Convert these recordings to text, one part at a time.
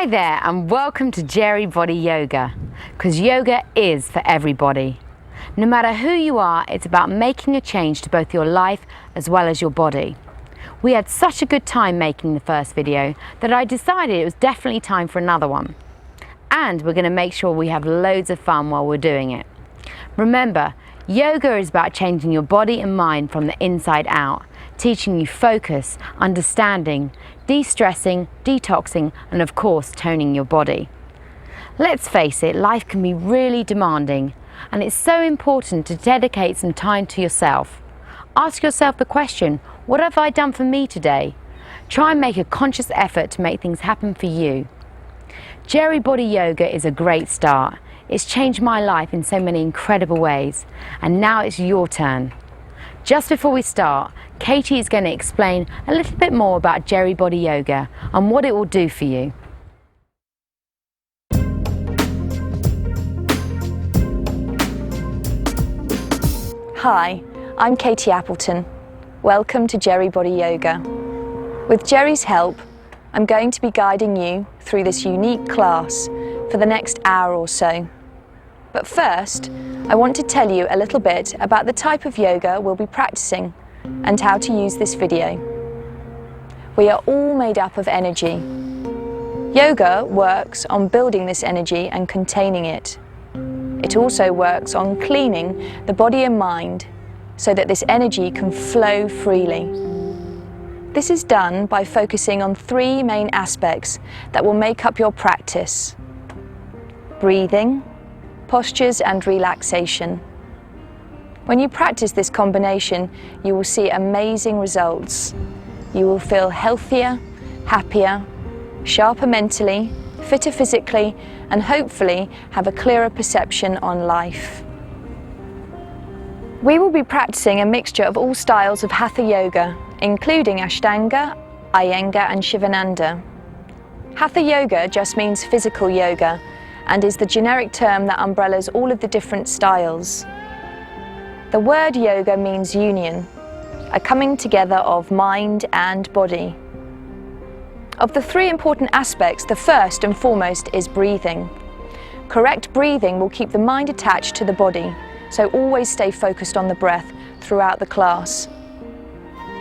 Hi there and welcome to Geri Body Yoga, because yoga is for everybody. No matter who you are, it's about making a change to both your life as well as your body. We had such a good time making the first video that I decided it was definitely time for another one. And we're going to make sure we have loads of fun while we're doing it. Remember, yoga is about changing your body and mind from the inside out, teaching you focus, understanding, de-stressing, detoxing, and of course, toning your body. Let's face it, life can be really demanding, and it's so important to dedicate some time to yourself. Ask yourself the question, what have I done for me today? Try and make a conscious effort to make things happen for you. Geri Body Yoga is a great start. It's changed my life in so many incredible ways, and now it's your turn. Just before we start, Katie is going to explain a little bit more about Geri Body Yoga and what it will do for you. Hi, I'm Katie Appleton. Welcome to Geri Body Yoga. With Geri's help, I'm going to be guiding you through this unique class for the next hour or so. But first, I want to tell you a little bit about the type of yoga we'll be practicing and how to use this video. We are all made up of energy. Yoga works on building this energy and containing it. It also works on cleaning the body and mind so that this energy can flow freely. This is done by focusing on three main aspects that will make up your practice: breathing, postures and relaxation. When you practice this combination, you will see amazing results. You will feel healthier, happier, sharper mentally, fitter physically, and hopefully have a clearer perception on life. We will be practicing a mixture of all styles of Hatha Yoga, including Ashtanga, Iyengar and Shivananda. Hatha Yoga just means physical yoga, and is the generic term that umbrellas all of the different styles. The word yoga means union, a coming together of mind and body. Of the three important aspects, the first and foremost is breathing. Correct breathing will keep the mind attached to the body, so always stay focused on the breath throughout the class.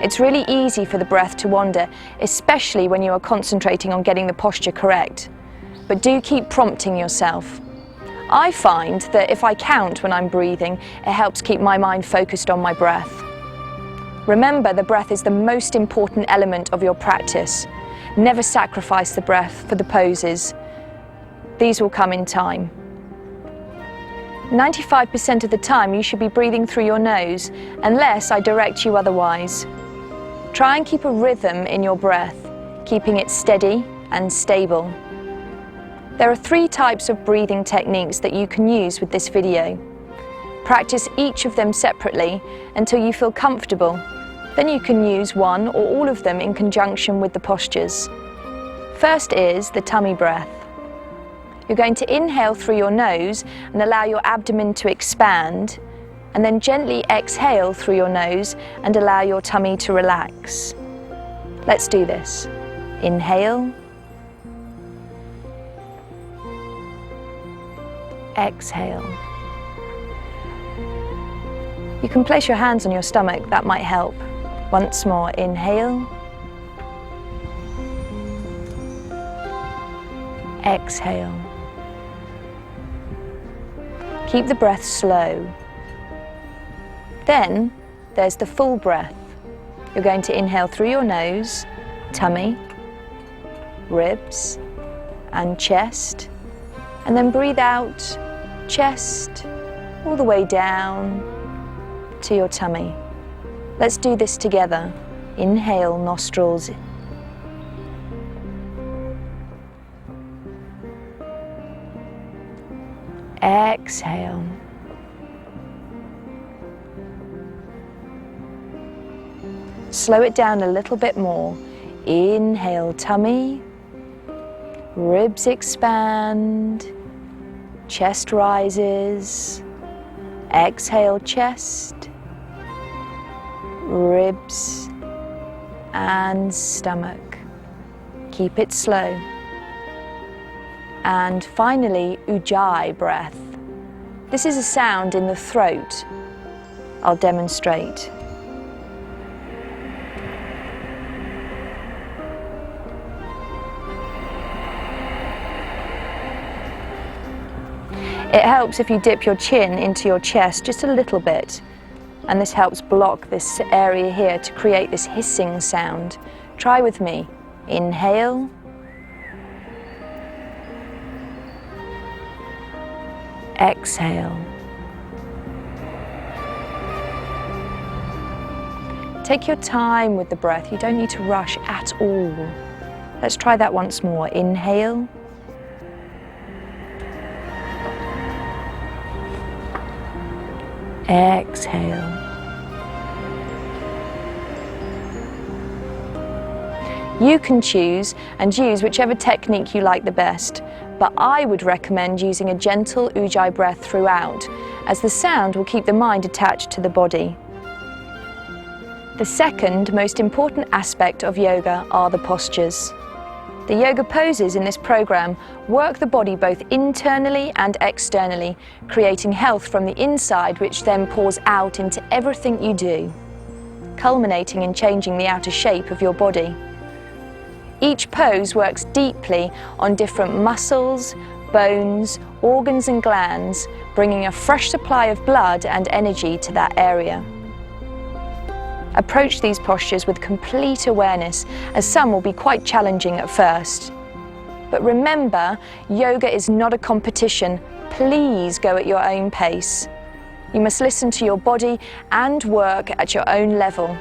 It's really easy for the breath to wander, especially when you are concentrating on getting the posture correct. But do keep prompting yourself. I find that if I count when I'm breathing, it helps keep my mind focused on my breath. Remember, the breath is the most important element of your practice. Never sacrifice the breath for the poses. These will come in time. 95% of the time you should be breathing through your nose, unless I direct you otherwise. Try and keep a rhythm in your breath, keeping it steady and stable. There are three types of breathing techniques that you can use with this video. Practice each of them separately until you feel comfortable. Then you can use one or all of them in conjunction with the postures. First is the tummy breath. You're going to inhale through your nose and allow your abdomen to expand, and then gently exhale through your nose and allow your tummy to relax. Let's do this. Inhale. Exhale. You can place your hands on your stomach, that might help. Once more, inhale. Exhale. Keep the breath slow. Then there's the full breath. You're going to inhale through your nose, tummy, ribs, and chest, and then breathe out, chest, all the way down to your tummy. Let's do this together. Inhale, nostrils. Exhale. Slow it down a little bit more. Inhale, tummy, ribs expand, chest rises. Exhale, chest, ribs and stomach. Keep it slow. and finally Ujjayi breath. This is a sound in the throat. I'll demonstrate. It helps if you dip your chin into your chest just a little bit, and this helps block this area here to create this hissing sound. Try with me. Inhale. Exhale. Take your time with the breath. You don't need to rush at all. Let's try that once more. Inhale. Exhale. You can choose and use whichever technique you like the best, but I would recommend using a gentle Ujjayi breath throughout, as the sound will keep the mind attached to the body. The second most important aspect of yoga are the postures. The yoga poses in this program work the body both internally and externally, creating health from the inside, which then pours out into everything you do, culminating in changing the outer shape of your body. Each pose works deeply on different muscles, bones, organs and glands, bringing a fresh supply of blood and energy to that area. Approach these postures with complete awareness, as some will be quite challenging at first. But remember, yoga is not a competition. Please go at your own pace. You must listen to your body and work at your own level.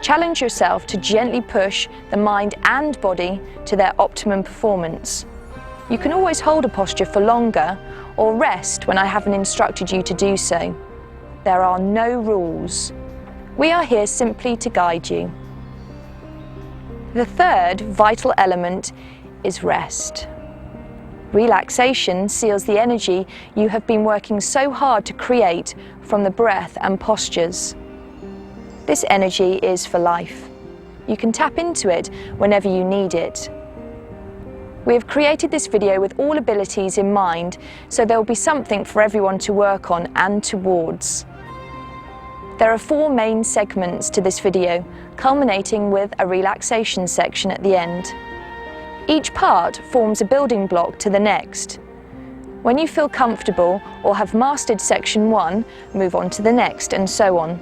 Challenge yourself to gently push the mind and body to their optimum performance. You can always hold a posture for longer or rest when I haven't instructed you to do so. There are no rules. We are here simply to guide you. The third vital element is rest. Relaxation seals the energy you have been working so hard to create from the breath and postures. This energy is for life. You can tap into it whenever you need it. We have created this video with all abilities in mind, so there will be something for everyone to work on and towards. There are 4 main segments to this video, culminating with a relaxation section at the end. Each part forms a building block to the next. When you feel comfortable or have mastered section 1, move on to the next, and so on.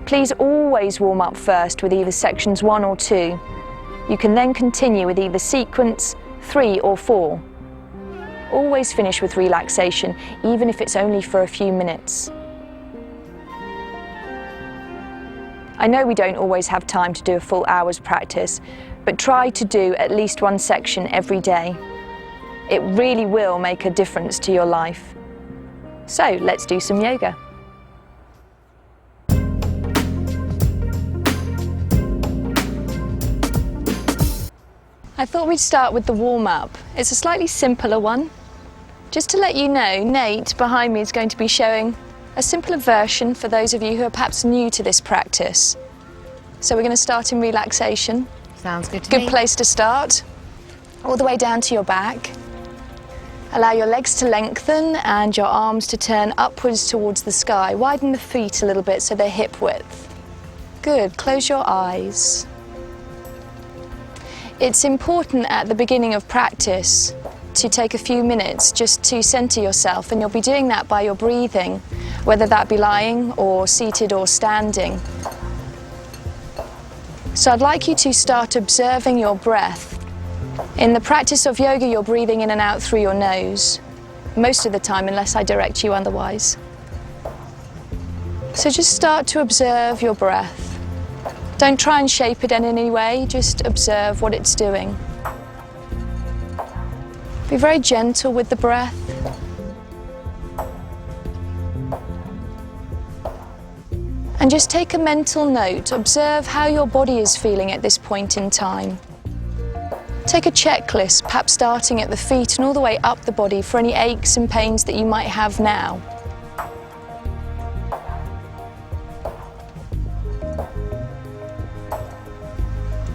Please always warm up first with either sections 1 or 2. You can then continue with either sequence 3 or 4. Always finish with relaxation, even if it's only for a few minutes. I know we don't always have time to do a full hour's practice, but try to do at least 1 section every day. It really will make a difference to your life. So let's do some yoga. I thought we'd start with the warm-up. It's a slightly simpler one. Just to let you know, Nate behind me is going to be showing a simpler version for those of you who are perhaps new to this practice. So we're going to start in relaxation. Sounds good to me. Good place to start. All the way down to your back. Allow your legs to lengthen and your arms to turn upwards towards the sky. Widen the feet a little bit so they're hip width. Good. Close your eyes. It's important at the beginning of practice to take a few minutes just to center yourself, and you'll be doing that by your breathing, whether that be lying or seated or standing. So I'd like you to start observing your breath. In the practice of yoga, you're breathing in and out through your nose, most of the time, unless I direct you otherwise. So just start to observe your breath. Don't try and shape it in any way, just observe what it's doing. Be very gentle with the breath. And just take a mental note. Observe how your body is feeling at this point in time. Take a checklist, perhaps starting at the feet and all the way up the body for any aches and pains that you might have now.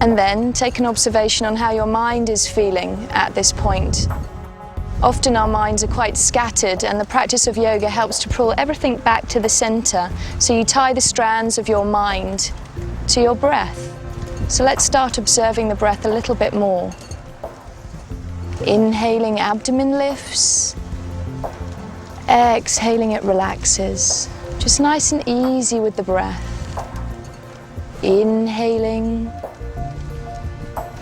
And then take an observation on how your mind is feeling at this point. Often our minds are quite scattered, and the practice of yoga helps to pull everything back to the center. So you tie the strands of your mind to your breath. So let's start observing the breath a little bit more. Inhaling, abdomen lifts. Exhaling, it relaxes. Just nice and easy with the breath. Inhaling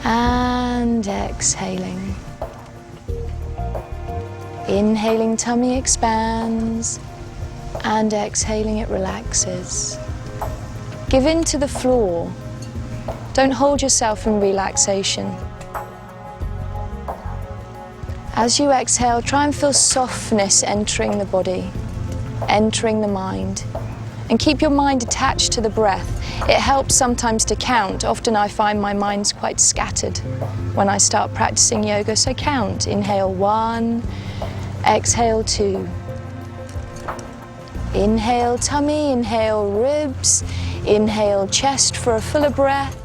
and exhaling. Inhaling, tummy expands, and exhaling, it relaxes. Give in to the floor. Don't hold yourself in relaxation. As you exhale, try and feel softness entering the body, entering the mind. And keep your mind attached to the breath. It helps sometimes to count. Often I find my mind's quite scattered when I start practicing yoga. So count. Inhale 1, exhale 2. Inhale tummy, inhale ribs, inhale chest for a fuller breath.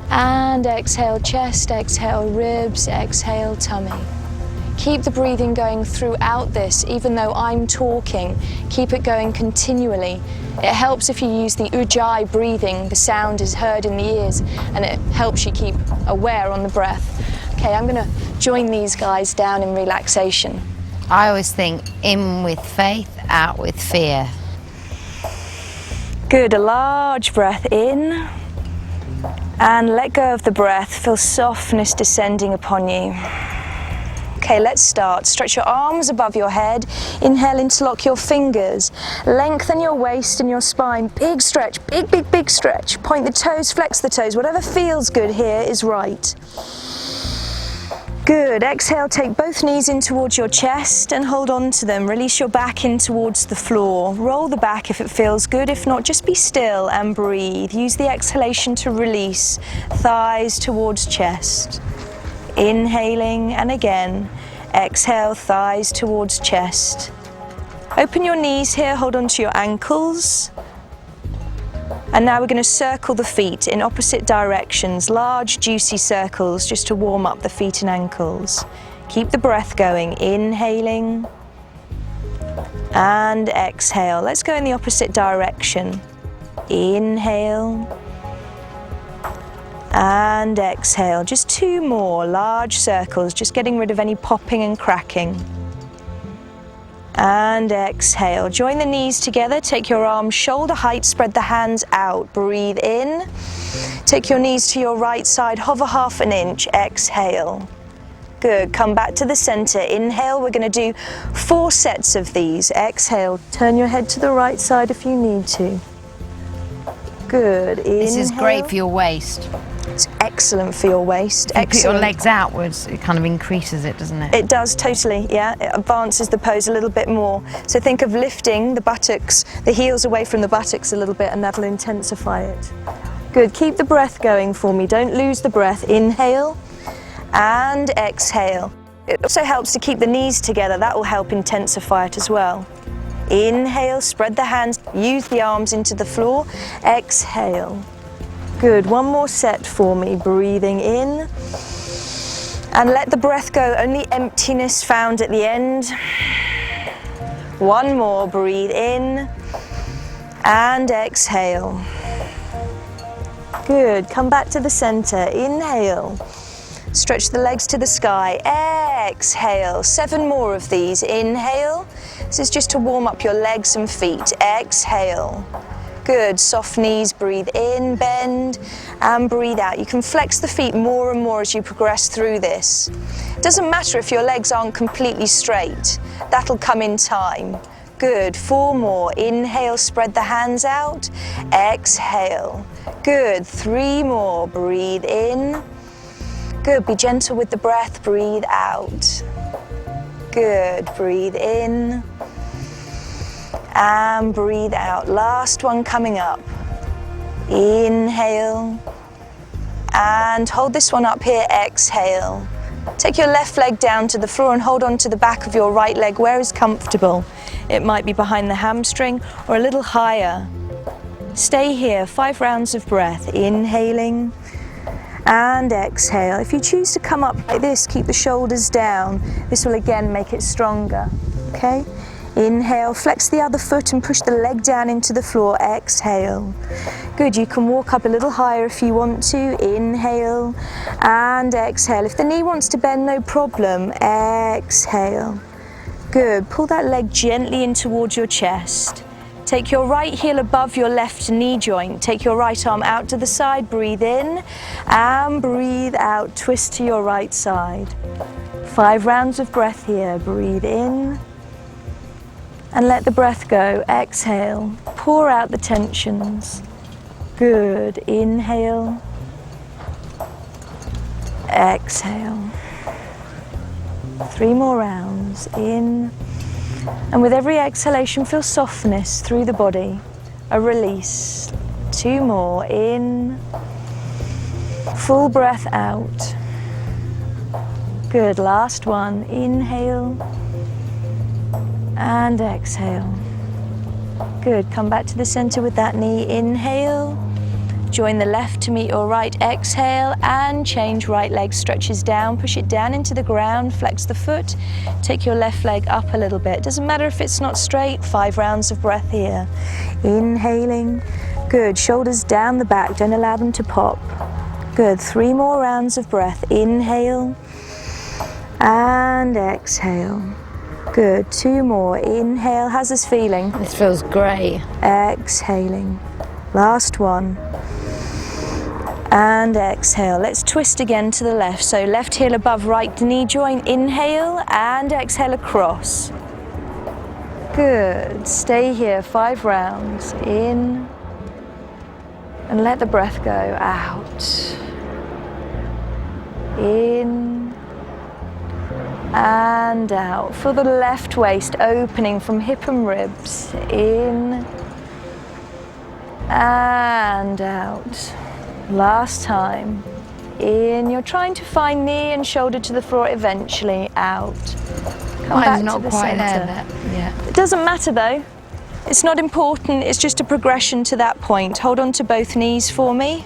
And exhale chest, exhale ribs, exhale tummy. Keep the breathing going throughout this, even though I'm talking. Keep it going continually. It helps if you use the ujjayi breathing. The sound is heard in the ears, and it helps you keep aware on the breath. Okay, I'm going to join these guys down in relaxation. I always think in with faith, out with fear. Good, a large breath in, and let go of the breath. Feel softness descending upon you. Okay, let's start. Stretch your arms above your head. Inhale, interlock your fingers. Lengthen your waist and your spine. Big stretch, big, big, big stretch. Point the toes, flex the toes. Whatever feels good here is right. Good. Exhale, take both knees in towards your chest and hold on to them. Release your back in towards the floor. Roll the back if it feels good. If not, just be still and breathe. Use the exhalation to release. Thighs towards chest. Inhaling, and again, exhale, thighs towards chest. Open your knees here, hold on to your ankles. And now we're going to circle the feet in opposite directions, large juicy circles just to warm up the feet and ankles. Keep the breath going, inhaling and exhale. Let's go in the opposite direction. Inhale and exhale. Just 2 more large circles, just getting rid of any popping and cracking. And exhale. Join the knees together, take your arms shoulder height, spread the hands out. Breathe in. Take your knees to your right side, hover half an inch, exhale. Good, come back to the center. Inhale, we're going to do 4 sets of these. Exhale, turn your head to the right side if you need to. Good, inhale. This is great for your waist. It's excellent for your waist. If you put your legs outwards, it kind of increases it, doesn't it? It does, totally, yeah. It advances the pose a little bit more. So think of lifting the buttocks, the heels away from the buttocks a little bit, and that'll intensify it. Good, keep the breath going for me. Don't lose the breath. Inhale and exhale. It also helps to keep the knees together. That will help intensify it as well. Inhale, spread the hands, use the arms into the floor. Exhale. Good, 1 more set for me. Breathing in. And let the breath go, only emptiness found at the end. 1 more, breathe in. And exhale. Good, come back to the center. Inhale. Stretch the legs to the sky. Exhale. 7 more of these. Inhale. This is just to warm up your legs and feet. Exhale. Good, soft knees, breathe in, bend, and breathe out. You can flex the feet more and more as you progress through this. It doesn't matter if your legs aren't completely straight. That'll come in time. Good, 4 more. Inhale, spread the hands out. Exhale. Good, 3 more. Breathe in. Good, be gentle with the breath. Breathe out. Good, breathe in. And breathe out. Last one coming up. Inhale. And hold this one up here. Exhale. Take your left leg down to the floor and hold on to the back of your right leg where is comfortable. It might be behind the hamstring or a little higher. Stay here. 5 rounds of breath. Inhaling and exhale. If you choose to come up like this, keep the shoulders down. This will again make it stronger, okay? Inhale, flex the other foot and push the leg down into the floor. Exhale. Good, you can walk up a little higher if you want to. Inhale and exhale. If the knee wants to bend, no problem. Exhale. Good, pull that leg gently in towards your chest. Take your right heel above your left knee joint. Take your right arm out to the side. Breathe in and breathe out. Twist to your right side. 5 rounds of breath here. Breathe in and let the breath go. Exhale. Pour out the tensions. Good. Inhale. Exhale. 3 more rounds. In. And with every exhalation, feel softness through the body. A release. 2 more. In. Full breath out. Good. Last one. Inhale. And exhale. Good. Come back to the center with that knee. Inhale. Join the left to meet your right. Exhale and change. Right leg stretches down. Push it down into the ground. Flex the foot. Take your left leg up a little bit. Doesn't matter if it's not straight. 5 rounds of breath here. Inhaling. Good. Shoulders down the back. Don't allow them to pop. Good. 3 more rounds of breath. Inhale and exhale. Good. 2 more. Inhale. How's this feeling? This feels great. Exhaling. Last one. And exhale. Let's twist again to the left. So left heel above right knee joint. Inhale and exhale across. Good. Stay here. 5 rounds. In. And let the breath go. Out. In. And out. Feel the left waist opening from hip and ribs. In. And out. Last time. In. You're trying to find knee and shoulder to the floor eventually. Out. Come back not to the quite center. there. Yeah. It doesn't matter though. It's not important. It's just a progression to that point. Hold on to both knees for me.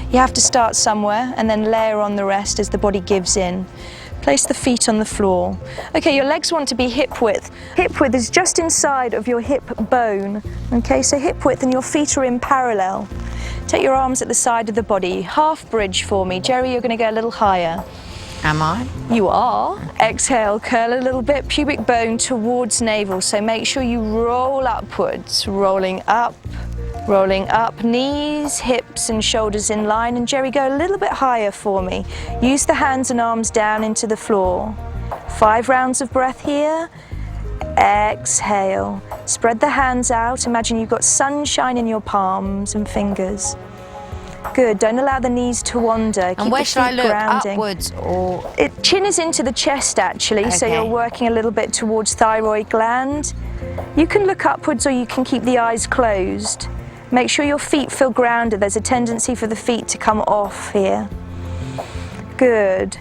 You have to start somewhere and then layer on the rest as the body gives in. Place the feet on the floor. Okay, your legs want to be hip width. Hip width is just inside of your hip bone. Okay, so hip width and your feet are in parallel. Take your arms at the side of the body. Half bridge for me. Jerry, you're going to go a little higher. Am I? You are. Exhale, curl a little bit, pubic bone towards navel. So make sure you roll upwards, rolling up, knees, hips and shoulders in line. And Jerry, go a little bit higher for me. Use the hands and arms down into the floor. 5 rounds of breath here. Exhale. Spread the hands out. Imagine you've got sunshine in your palms and fingers. Good. Don't allow the knees to wander. Keep And where the should I feet look? grounding. Upwards or? Chin is into the chest actually, so Okay. you're working a little bit towards thyroid gland. You can look upwards or you can keep the eyes closed. Make sure your feet feel grounded. There's a tendency for the feet to come off here. Good.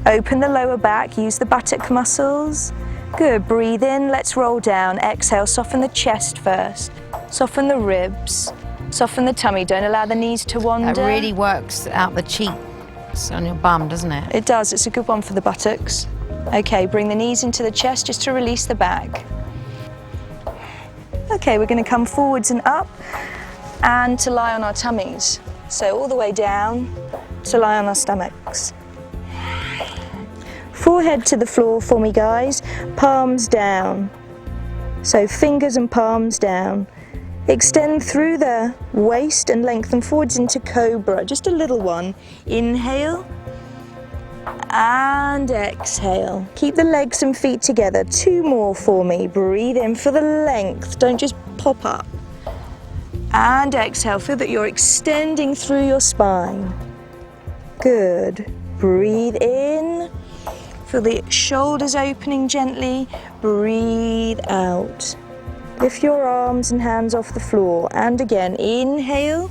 Open the lower back, use the buttock muscles. Good. Breathe in, let's roll down. Exhale, soften the chest first. Soften the ribs. Soften the tummy. Don't allow the knees to wander. That really works out the cheeks on your bum, doesn't it? It does. It's a good one for the buttocks. Okay, bring the knees into the chest just to release the back. Okay, we're going to come forwards and up and to lie on our tummies. So all the way down to lie on our stomachs. Forehead to the floor for me, guys. Palms down. So fingers and palms down. Extend through the waist and lengthen forwards into cobra. Just a little one. Inhale and exhale. Keep the legs and feet together. 2 more for me. Breathe in for the length. Don't just pop up. And exhale. Feel that you're extending through your spine. Good. Breathe in. Feel the shoulders opening gently. Breathe out. Lift your arms and hands off the floor. And again, inhale.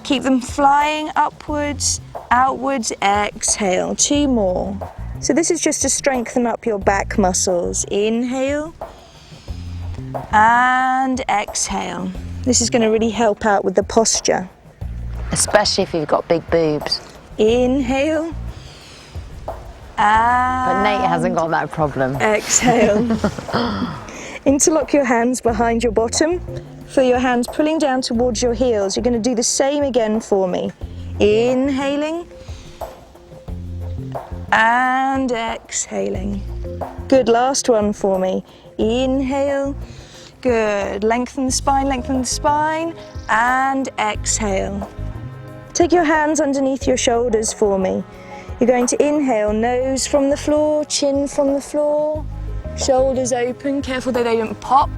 Keep them flying upwards, outwards, exhale. 2 more. So this is just to strengthen up your back muscles. Inhale and exhale. This is going to really help out with the posture. Especially if you've got big boobs. Inhale. But Nate hasn't got that problem. Exhale. Interlock your hands behind your bottom. Feel your hands pulling down towards your heels. You're going to do the same again for me. Inhaling. And exhaling. Good, last one for me. Inhale. Good, lengthen the spine, and exhale. Take your hands underneath your shoulders for me. You're going to inhale, nose from the floor, chin from the floor, shoulders open, careful that they don't pop.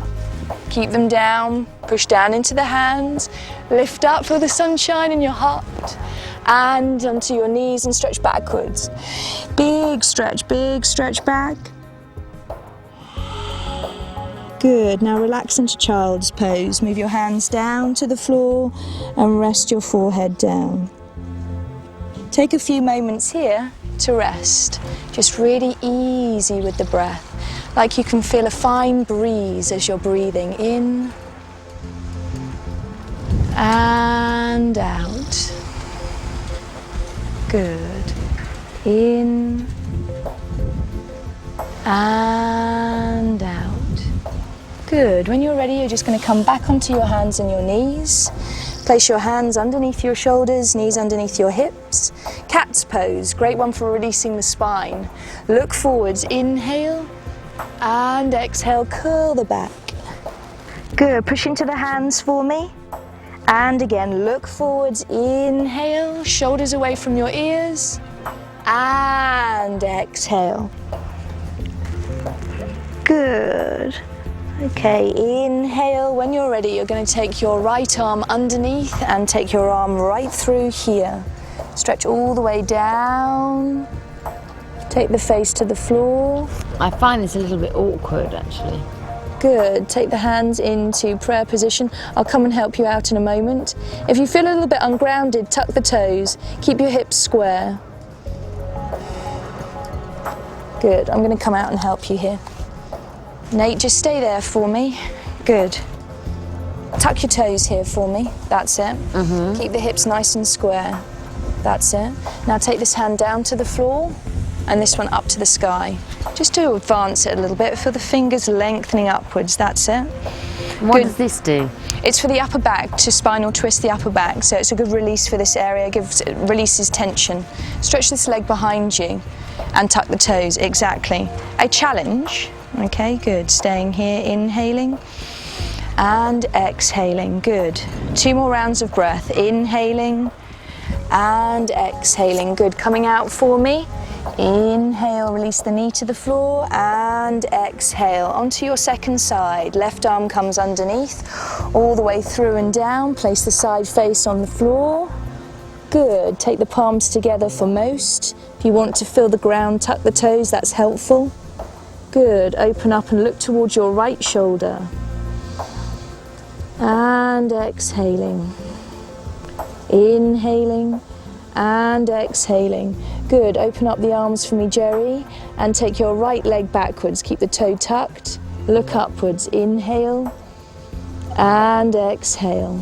Keep them down, push down into the hands, lift up, feel the sunshine in your heart, and onto your knees and stretch backwards. Big stretch back. Good, now relax into child's pose. Move your hands down to the floor and rest your forehead down. Take a few moments here to rest. Just really easy with the breath. Like you can feel a fine breeze as you're breathing in and out. Good. In and out. Good. When you're ready, you're just going to come back onto your hands and your knees. Place your hands underneath your shoulders, knees underneath your hips. Cat's pose, great one for releasing the spine. Look forwards, inhale and exhale, curl the back. Good, push into the hands for me. And again, look forwards, inhale, shoulders away from your ears. And exhale. Good. Okay, inhale. When you're ready, you're going to take your right arm underneath and take your arm right through here. Stretch all the way down. Take the face to the floor. I find this a little bit awkward, actually. Good. Take the hands into prayer position. I'll come and help you out in a moment. If you feel a little bit ungrounded, tuck the toes. Keep your hips square. Good. I'm going to come out and help you here. Nate, just stay there for me. Good. Tuck your toes here for me. That's it. Keep the hips nice and square. That's it. Now take this hand down to the floor and this one up to the sky. Just to advance it a little bit. Feel the fingers lengthening upwards. That's it. What does this do? It's for the upper back, to spinal twist the upper back. So it's a good release for this area. It releases tension. Stretch this leg behind you and tuck the toes. Exactly. A challenge. Okay, good. Staying here, inhaling and exhaling. Good. 2 more rounds of breath. Inhaling and exhaling. Good. Coming out for me. Inhale, release the knee to the floor and exhale. Onto your second side. Left arm comes underneath, all the way through and down. Place the side face on the floor. Good. Take the palms together for most. If you want to feel the ground, tuck the toes. That's helpful. Good. Open up and look towards your right shoulder. And exhaling. Inhaling and exhaling. Good. Open up the arms for me, Geri, and take your right leg backwards. Keep the toe tucked. Look upwards. Inhale and exhale.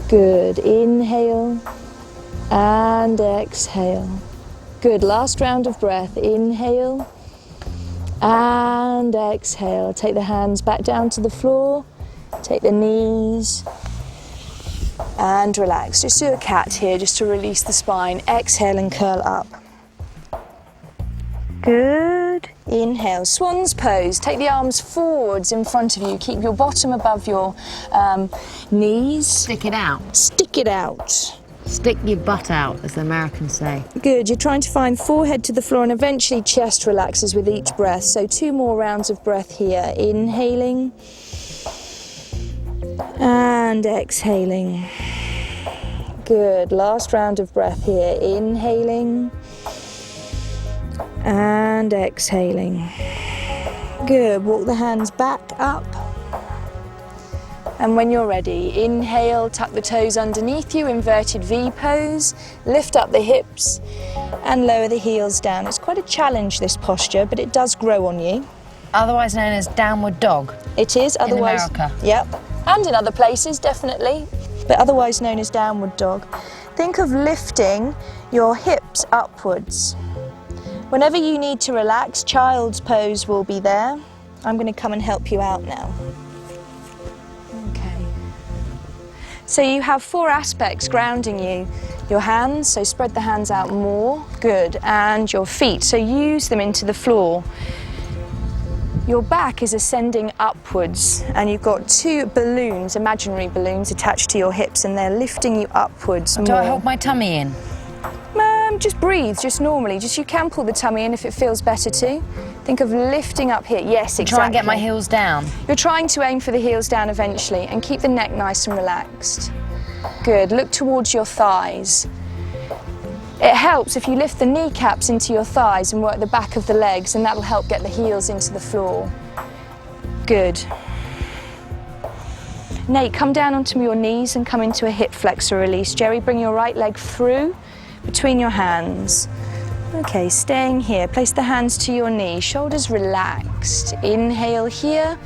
Good. Inhale and exhale. Good. Last round of breath. Inhale and exhale. Take the hands back down to the floor. Take the knees and relax. Just do a cat here just to release the spine. Exhale and curl up. Good. Inhale, swan's pose. Take the arms forwards in front of you. Keep your bottom above your knees. Stick it out. Stick it out. Stick your butt out, as the Americans say. Good. You're trying to find forehead to the floor and eventually chest relaxes with each breath. So 2 more rounds of breath here. Inhaling and exhaling. Good. Last round of breath here. Inhaling and exhaling. Good. Walk the hands back up. And when you're ready, inhale, tuck the toes underneath you, inverted V pose, lift up the hips and lower the heels down. It's quite a challenge, this posture, but it does grow on you. Otherwise known as downward dog. It is, otherwise. In America. Yep. And in other places, definitely. but otherwise known as downward dog. Think of lifting your hips upwards. Whenever you need to relax, child's pose will be there. I'm going to come and help you out now. Okay. So you have 4 aspects grounding you. Your hands, so spread the hands out more, good, and your feet, so use them into the floor. Your back is ascending upwards, and you've got 2 balloons, imaginary balloons, attached to your hips, and they're lifting you upwards more. Do I hold my tummy in? Just breathe, just normally. You can pull the tummy in if it feels better to. Think of lifting up here. Yes, exactly. Try and get my heels down. You're trying to aim for the heels down eventually, and keep the neck nice and relaxed. Good, look towards your thighs. It helps if you lift the kneecaps into your thighs and work the back of the legs, and that'll help get the heels into the floor. Good. Nate, come down onto your knees and come into a hip flexor release. Geri, bring your right leg through between your hands. Okay, staying here. Place the hands to your knee, shoulders relaxed. Inhale here.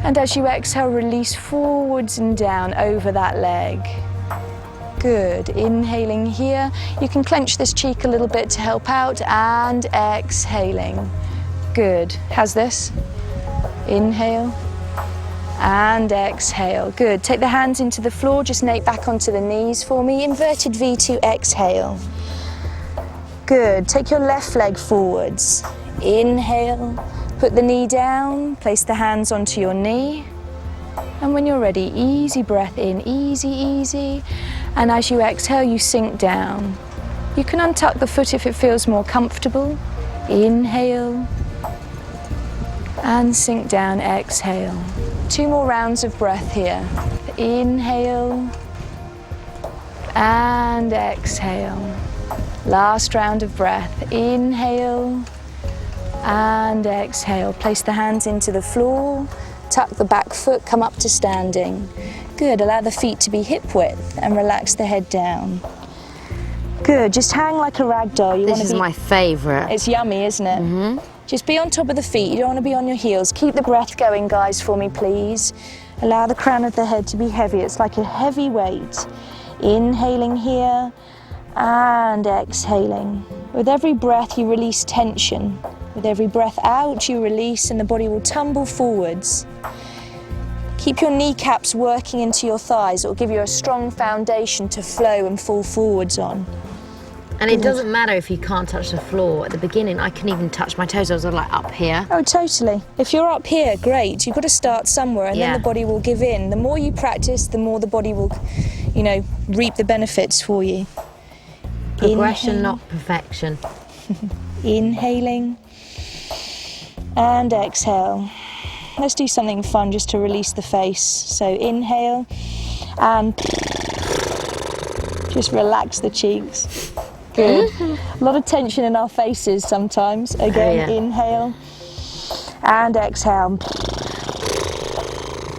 And as you exhale, release forwards and down over that leg. Good, inhaling here. You can clench this cheek a little bit to help out, and exhaling. Good, how's this? Inhale and exhale. Good, take the hands into the floor, just Nate back onto the knees for me. Inverted V to exhale. Good, take your left leg forwards. Inhale, put the knee down, place the hands onto your knee. And when you're ready, easy breath in, easy, easy. And as you exhale, you sink down. You can untuck the foot if it feels more comfortable. Inhale and sink down, exhale. 2 more rounds of breath here. Inhale and exhale. Last round of breath. Inhale and exhale. Place the hands into the floor. Tuck the back foot, come up to standing. Good, allow the feet to be hip width and relax the head down. Good, just hang like a rag doll. This is my favourite. It's yummy, isn't it? Mm-hmm. Just be on top of the feet, you don't want to be on your heels. Keep the breath going, guys, for me, please. Allow the crown of the head to be heavy. It's like a heavy weight. Inhaling here and exhaling. With every breath, you release tension. With every breath out, you release and the body will tumble forwards. Keep your kneecaps working into your thighs. It will give you a strong foundation to flow and fall forwards on. And it doesn't matter if you can't touch the floor. At the beginning, I couldn't even touch my toes. I was like up here. Oh, totally. If you're up here, great. You've got to start somewhere, and then the body will give in. The more you practice, the more the body will, reap the benefits for you. Progression, not perfection. Inhaling and exhale. Let's do something fun just to release the face. So inhale and just relax the cheeks. Good. A lot of tension in our faces sometimes. Again, inhale and exhale. Do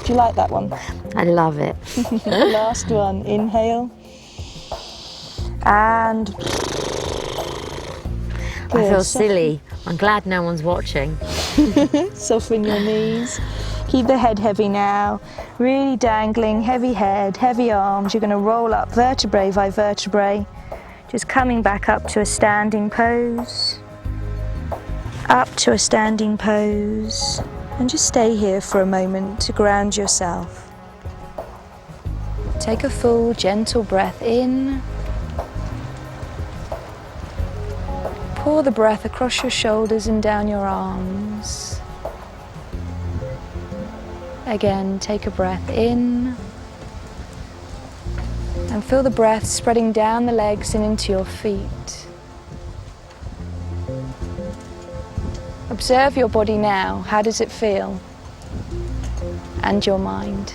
you like that one? I love it. Last one, inhale and good. I feel silly. I'm glad no one's watching. Soften your knees. Keep the head heavy now. Really dangling, heavy head, heavy arms. You're going to roll up vertebrae by vertebrae. Just coming back up to a standing pose. Up to a standing pose. And just stay here for a moment to ground yourself. Take a full, gentle breath in. Pour the breath across your shoulders and down your arms. Again, take a breath in. And feel the breath spreading down the legs and into your feet. Observe your body now. How does it feel? And your mind.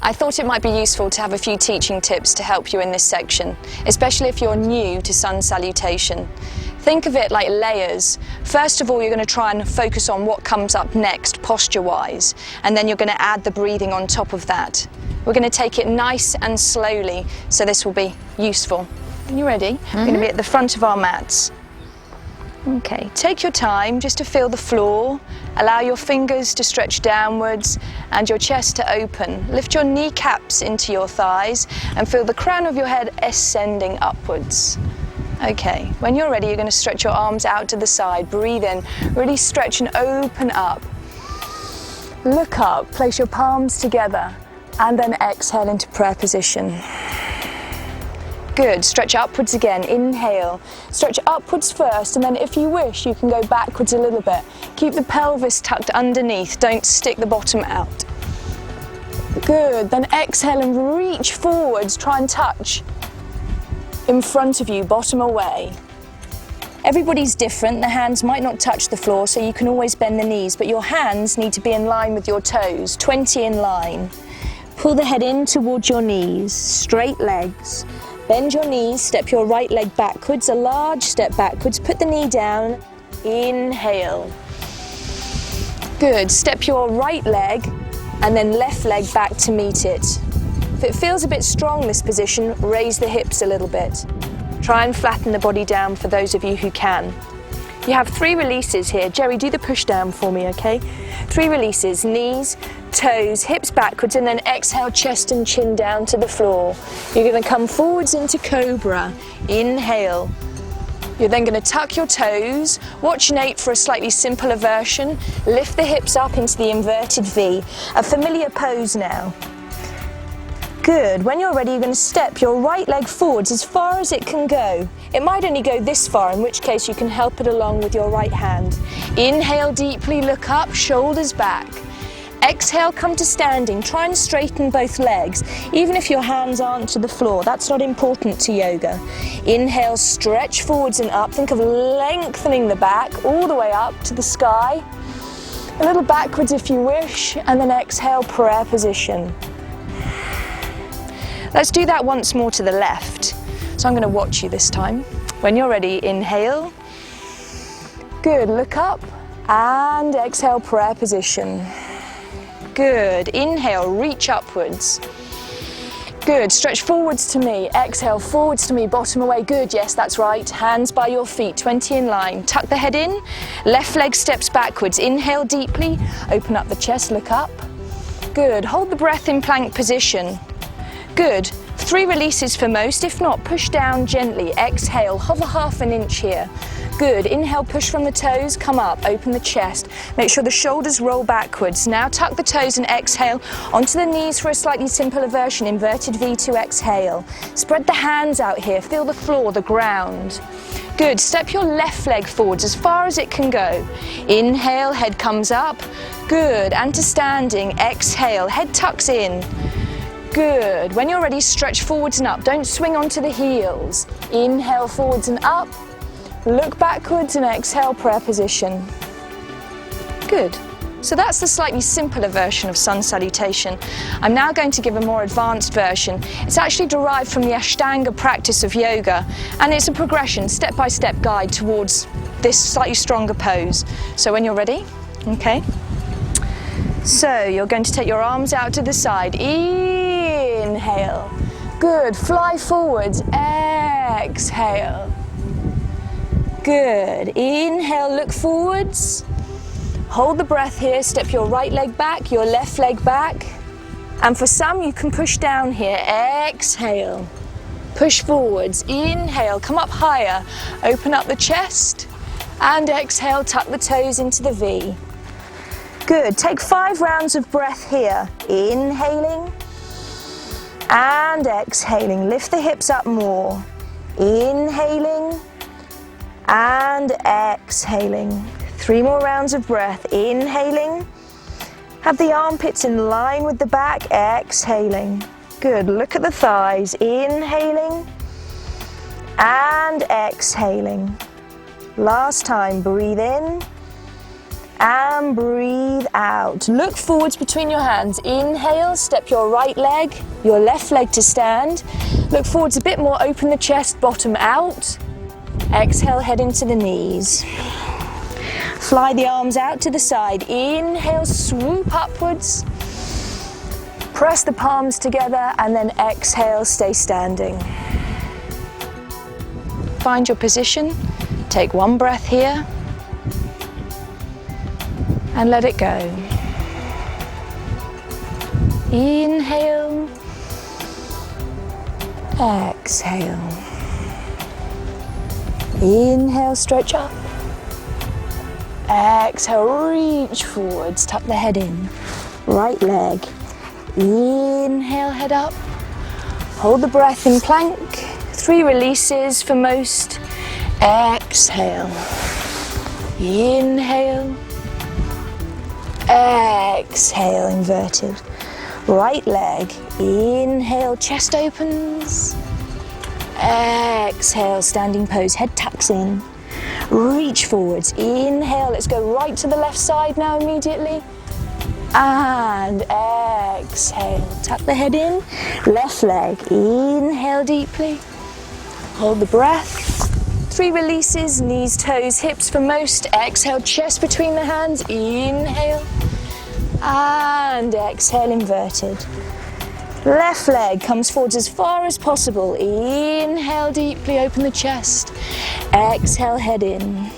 I thought it might be useful to have a few teaching tips to help you in this section, especially if you're new to sun salutation. Think of it like layers. First of all, you're going to try and focus on what comes up next, posture-wise, and then you're going to add the breathing on top of that. We're going to take it nice and slowly, so this will be useful. Are you ready? We're going to be at the front of our mats. Okay, take your time just to feel the floor. Allow your fingers to stretch downwards and your chest to open. Lift your kneecaps into your thighs and feel the crown of your head ascending upwards. Okay, when you're ready, you're going to stretch your arms out to the side. Breathe in, really stretch and open up. Look up, place your palms together, and then exhale into prayer position. Good, stretch upwards again, inhale. Stretch upwards first, and then if you wish, you can go backwards a little bit. Keep the pelvis tucked underneath, don't stick the bottom out. Good, then exhale and reach forwards, try and touch in front of you, bottom away. Everybody's different, the hands might not touch the floor, so you can always bend the knees, but your hands need to be in line with your toes, 20 in line. Pull the head in towards your knees, straight legs. Bend your knees, step your right leg backwards, a large step backwards, put the knee down, inhale. Good, step your right leg and then left leg back to meet it. If it feels a bit strong, this position, raise the hips a little bit. Try and flatten the body down for those of you who can. You have 3 releases here. Geri, do the push down for me, okay? 3 releases, knees, toes, hips backwards, and then exhale, chest and chin down to the floor. You're going to come forwards into cobra. Inhale. You're then going to tuck your toes. Watch Nate for a slightly simpler version. Lift the hips up into the inverted V. A familiar pose now. Good. When you're ready, you're going to step your right leg forwards as far as it can go. It might only go this far, in which case you can help it along with your right hand. Inhale deeply, look up, shoulders back. Exhale, come to standing. Try and straighten both legs, even if your hands aren't to the floor. That's not important to yoga. Inhale, stretch forwards and up. Think of lengthening the back all the way up to the sky. A little backwards if you wish, and then exhale, prayer position. Let's do that once more to the left. So I'm going to watch you this time. When you're ready, inhale. Good, look up and exhale, prayer position. Good, inhale, reach upwards. Good, stretch forwards to me, exhale, forwards to me, bottom away. Good, yes, that's right. Hands by your feet, 20 in line. Tuck the head in, left leg steps backwards. Inhale deeply, open up the chest, look up. Good, hold the breath in plank position. Good, 3 releases for most. If not, push down gently. Exhale, hover ½ an inch here. Good, inhale, push from the toes, come up, open the chest. Make sure the shoulders roll backwards. Now tuck the toes and exhale onto the knees for a slightly simpler version, inverted V to exhale. Spread the hands out here, feel the floor, the ground. Good, step your left leg forwards as far as it can go. Inhale, head comes up. Good, and to standing, exhale, head tucks in. Good. When you're ready, stretch forwards and up. Don't swing onto the heels. Inhale, forwards and up. Look backwards and exhale, prayer position. Good. So that's the slightly simpler version of sun salutation. I'm now going to give a more advanced version. It's actually derived from the Ashtanga practice of yoga, and it's a progression, step-by-step guide towards this slightly stronger pose. So when you're ready, okay. So you're going to take your arms out to the side. Inhale. Good. Fly forwards. Exhale. Good. Inhale, look forwards. Hold the breath here. Step your right leg back, your left leg back. And for some, you can push down here. Exhale. Push forwards. Inhale, come up higher. Open up the chest. And exhale, tuck the toes into the V. Good. Take 5 rounds of breath here. Inhaling and exhaling. Lift the hips up more. Inhaling and exhaling. 3 more rounds of breath. Inhaling. Have the armpits in line with the back. Exhaling. Good. Look at the thighs. Inhaling and exhaling. Last time. Breathe in. And breathe out. Look forwards between your hands. Inhale, step your right leg, your left leg to stand. Look forwards a bit more, open the chest, bottom out. Exhale, head into the knees. Fly the arms out to the side. Inhale, swoop upwards. Press the palms together and then exhale, stay standing. Find your position. Take one breath here and let it go. Inhale, exhale. Inhale, stretch up. Exhale, reach forwards, tuck the head in. Right leg. Inhale, head up. Hold the breath in plank. 3 releases for most. Exhale. Inhale. Exhale, inverted. Right leg. Inhale, chest opens. Exhale, standing pose, head tucks in. Reach forwards. Inhale, let's go right to the left side now immediately. And exhale, tuck the head in. Left leg, inhale deeply. Hold the breath. 3 releases, knees, toes, hips for most. Exhale, chest between the hands. Inhale. And exhale, inverted. Left leg comes forwards as far as possible. Inhale deeply, open the chest. Exhale, head in.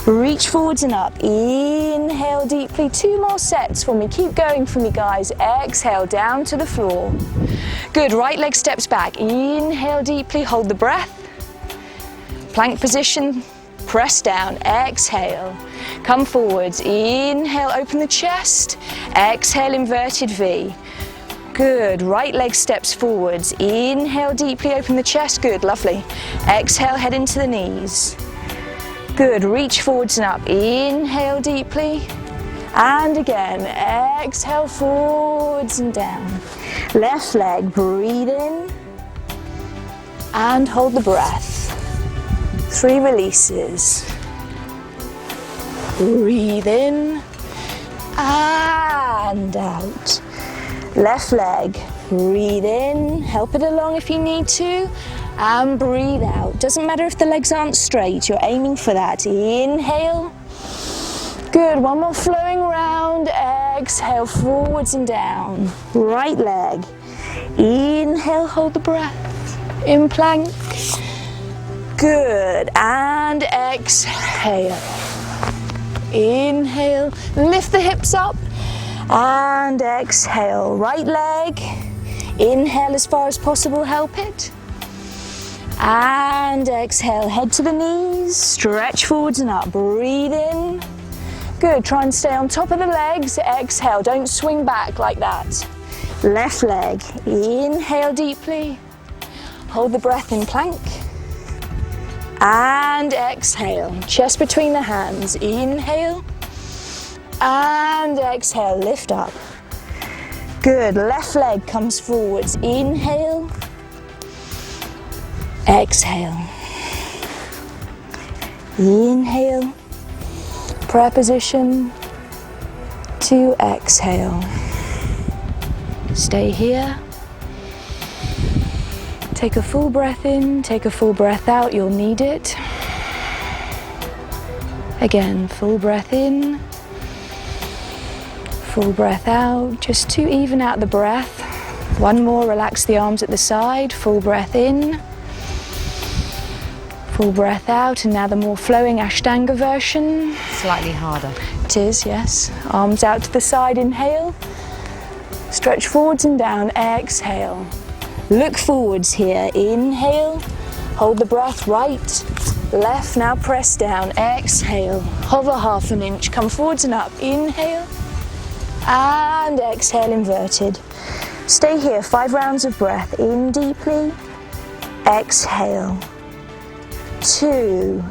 Reach forwards and up. Inhale deeply. 2 more sets for me. Keep going for me, guys. Exhale, down to the floor. Good, right leg steps back. Inhale deeply, hold the breath. Plank position, press down. Exhale. Come forwards. Inhale, open the chest. Exhale, inverted V. Good, right leg steps forwards. Inhale deeply, open the chest. Good, lovely. Exhale, head into the knees. Good, reach forwards and up. Inhale deeply. And again, exhale forwards and down. Left leg, breathe in. And hold the breath. 3 releases. Breathe in. And out. Left leg, breathe in, help it along if you need to, and breathe out. Doesn't matter if the legs aren't straight, you're aiming for that. Inhale. Good, 1 more flowing round. Exhale, forwards and down. Right leg. Inhale, hold the breath. In plank. Good, and exhale. Inhale, lift the hips up. And exhale, right leg. Inhale as far as possible, help it. And exhale, head to the knees, stretch forwards and up, breathe in. Good, try and stay on top of the legs. Exhale, don't swing back like that. Left leg, inhale deeply. Hold the breath in plank. And exhale, chest between the hands, inhale. And exhale, lift up. Good, left leg comes forwards. Inhale. Exhale. Inhale. Prayer position to exhale. Stay here. Take a full breath in, take a full breath out, you'll need it. Again, full breath in. Full breath out, just to even out the breath. 1 more, relax the arms at the side. Full breath in. Full breath out, and now the more flowing Ashtanga version. Slightly harder. It is, yes. Arms out to the side, inhale. Stretch forwards and down, exhale. Look forwards here, inhale. Hold the breath, right, left, now press down, exhale. Hover 1/2 inch, come forwards and up, inhale. And exhale, inverted. Stay here, 5 rounds of breath. In deeply. Exhale. 2,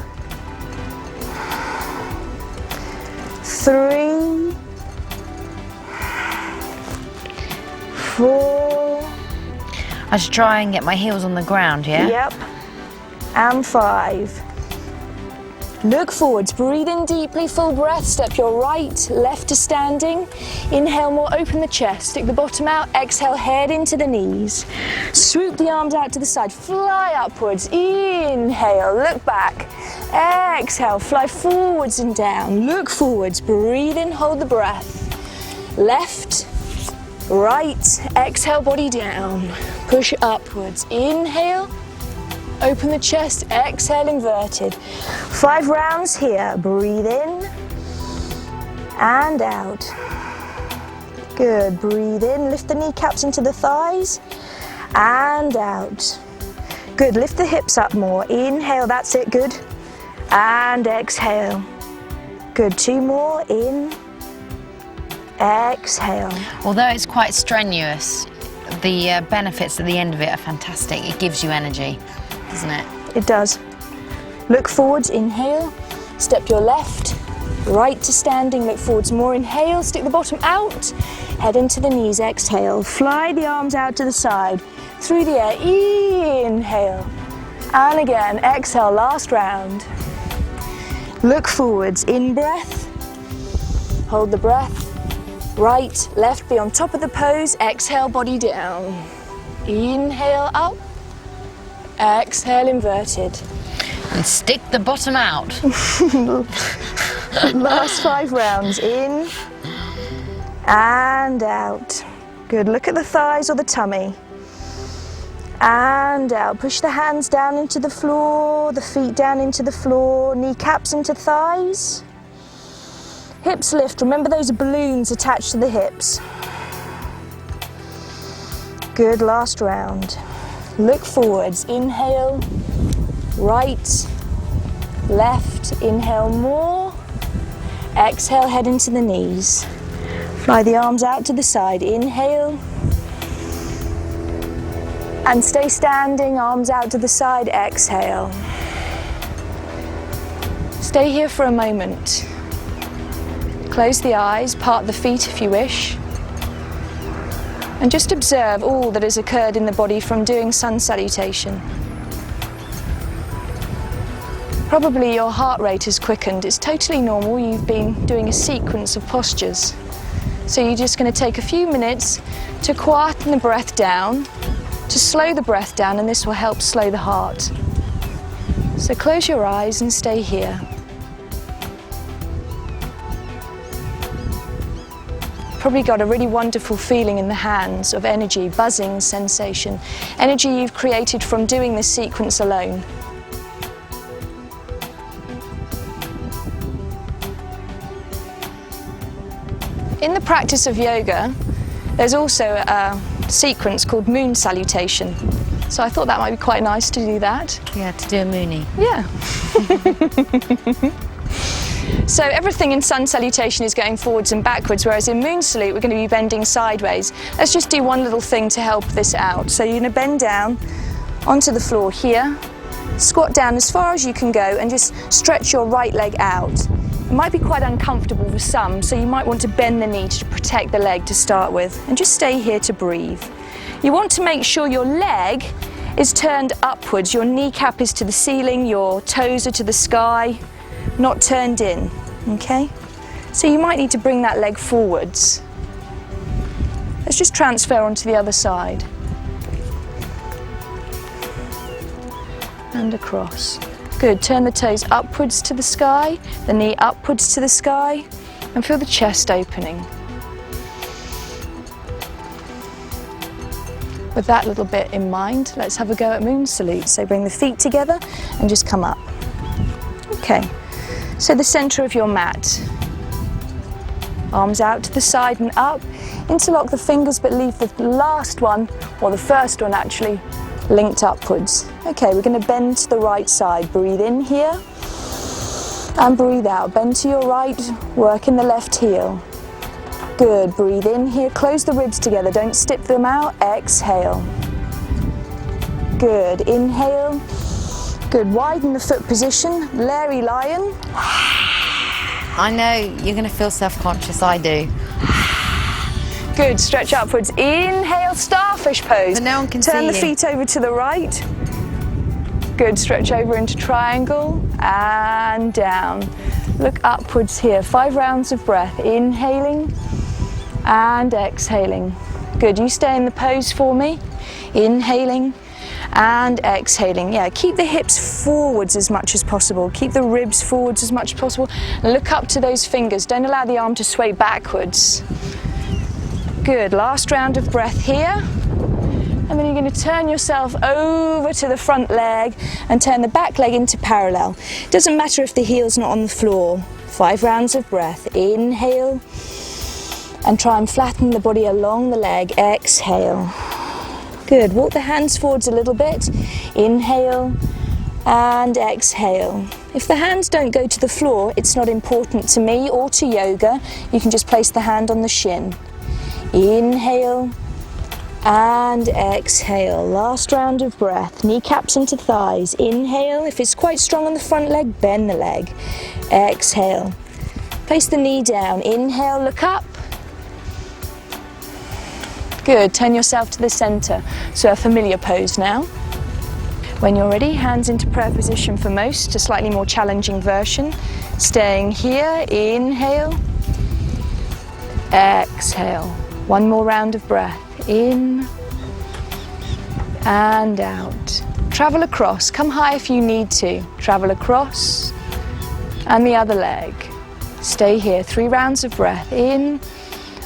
3, 4. I should try and get my heels on the ground, yeah? Yep. And 5. Look forwards, breathe in deeply, full breath, step your right, left to standing. Inhale more, open the chest, stick the bottom out, exhale, head into the knees. Swoop the arms out to the side, fly upwards, inhale, look back. Exhale, fly forwards and down, look forwards, breathe in, hold the breath. Left, right, exhale, body down, push upwards, inhale. Open the chest, exhale, inverted. 5 rounds here. Breathe in and out. Good, breathe in, lift the kneecaps into the thighs and out. Good, lift the hips up more. Inhale, that's it, good. And exhale. Good, 2 more, in, exhale. Although it's quite strenuous, the benefits at the end of it are fantastic. It gives you energy, doesn't it? It does. Look forwards, inhale, step your left, right to standing, look forwards more, inhale, stick the bottom out, head into the knees, exhale, fly the arms out to the side, through the air, inhale, and again, exhale, last round. Look forwards, in breath, hold the breath, right, left, be on top of the pose, exhale, body down, inhale, up, exhale, inverted. And stick the bottom out. Last 5 rounds, in and out. Good, look at the thighs or the tummy. And out, push the hands down into the floor, the feet down into the floor, kneecaps into thighs. Hips lift, remember those balloons attached to the hips. Good, last round. Look forwards, inhale, right, left, inhale more, exhale, head into the knees. Fly the arms out to the side, inhale, and stay standing, arms out to the side, exhale. Stay here for a moment. Close the eyes, part the feet if you wish. And just observe all that has occurred in the body from doing sun salutation. Probably your heart rate has quickened. It's totally normal. You've been doing a sequence of postures. So you're just going to take a few minutes to quieten the breath down, to slow the breath down, and this will help slow the heart. So close your eyes and stay here. Probably got a really wonderful feeling in the hands of energy, buzzing sensation, energy you've created from doing this sequence alone. In the practice of yoga, there's also a sequence called moon salutation. So I thought that might be quite nice to do that. Yeah, to do a moonie. Yeah. So everything in sun salutation is going forwards and backwards, whereas in moon salute we're going to be bending sideways. Let's just do one little thing to help this out. So you're going to bend down onto the floor here, squat down as far as you can go and just stretch your right leg out. It might be quite uncomfortable for some, so you might want to bend the knee to protect the leg to start with, and just stay here to breathe. You want to make sure your leg is turned upwards, your kneecap is to the ceiling, your toes are to the sky, not turned in, okay? So you might need to bring that leg forwards. Let's just transfer onto the other side. And across. Good, turn the toes upwards to the sky, the knee upwards to the sky, and feel the chest opening. With that little bit in mind, let's have a go at moon salute. So bring the feet together and just come up. Okay, so the center of your mat. Arms out to the side and up. Interlock the fingers but leave the last one, or the first one actually, linked upwards. Okay, we're going to bend to the right side. Breathe in here and breathe out. Bend to your right, work in the left heel. Good, breathe in here, close the ribs together, don't stiff them out, exhale. Good, inhale. Good, widen the foot position, Larry Lion. I know you're going to feel self-conscious, I do. Good, stretch upwards. Inhale, starfish pose. But no one can see Turn the you. feet over to the right. Good, stretch over into triangle and down. Look upwards here, 5 rounds of breath, inhaling and exhaling. Good, you stay in the pose for me. Inhaling and exhaling. Yeah, keep the hips forwards as much as possible. Keep the ribs forwards as much as possible. And look up to those fingers. Don't allow the arm to sway backwards. Good, last round of breath here. And then you're going to turn yourself over to the front leg and turn the back leg into parallel. Doesn't matter if the heel's not on the floor. 5 rounds of breath. Inhale. And try and flatten the body along the leg. Exhale. Good. Walk the hands forwards a little bit. Inhale and exhale. If the hands don't go to the floor, it's not important to me or to yoga. You can just place the hand on the shin. Inhale and exhale. Last round of breath. Kneecaps into thighs. Inhale. If it's quite strong on the front leg, bend the leg. Exhale. Place the knee down. Inhale, look up. Good, turn yourself to the center. So a familiar pose now. When you're ready, hands into prayer position for most, a slightly more challenging version. Staying here, inhale, exhale. One more round of breath, in and out. Travel across, come high if you need to. Travel across and the other leg. Stay here, 3 rounds of breath, in,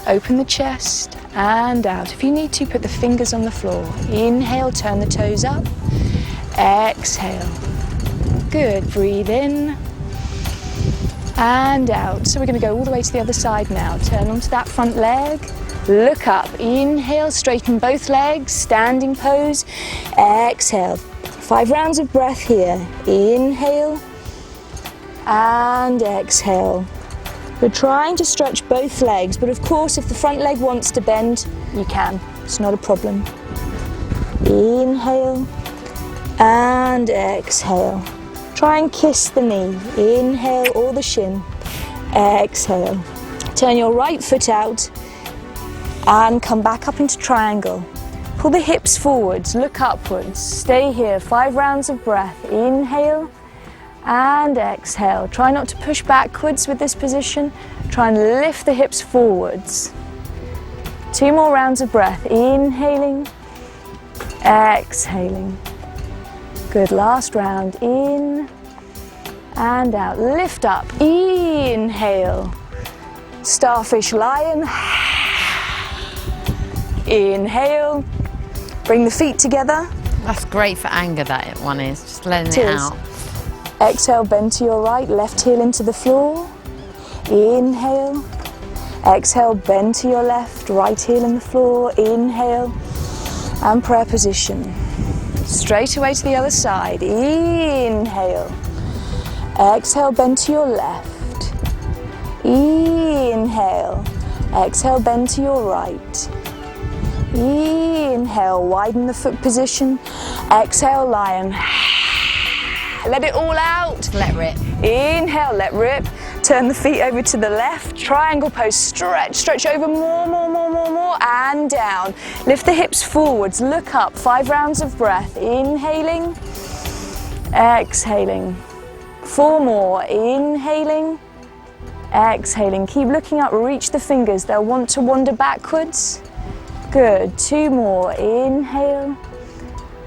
open the chest, and out. If you need to, put the fingers on the floor. Inhale, turn the toes up. Exhale. Good, breathe in and out. So we're going to go all the way to the other side now. Turn onto that front leg. Look up. Inhale, straighten both legs. Standing pose. Exhale. 5 rounds of breath here. Inhale and exhale. We're trying to stretch both legs, but of course if the front leg wants to bend, you can. It's not a problem. Inhale and exhale. Try and kiss the knee. Inhale or the shin. Exhale. Turn your right foot out and come back up into triangle. Pull the hips forwards, look upwards. Stay here, 5 rounds of breath. Inhale and exhale. Try not to push backwards with this position. Try and lift the hips forwards. 2 more rounds of breath. Inhaling, exhaling. Good, last round. In and out. Lift up. Inhale. Starfish lion. Inhale. Bring the feet together. That's great for anger, that one is. Just letting it out. Exhale, bend to your right, left heel into the floor. Inhale. Exhale, bend to your left, right heel in the floor. Inhale. And prayer position. Straight away to the other side. Inhale. Exhale, bend to your left. Inhale. Exhale, bend to your right. Inhale, widen the foot position. Exhale, lion. Let it all out. Let rip. Inhale, let rip. Turn the feet over to the left. Triangle pose, stretch. Stretch over more, and down. Lift the hips forwards, look up. 5 rounds of breath. Inhaling, exhaling. 4 more. Inhaling, exhaling. Keep looking up, reach the fingers. They'll want to wander backwards. Good, 2 more. Inhale.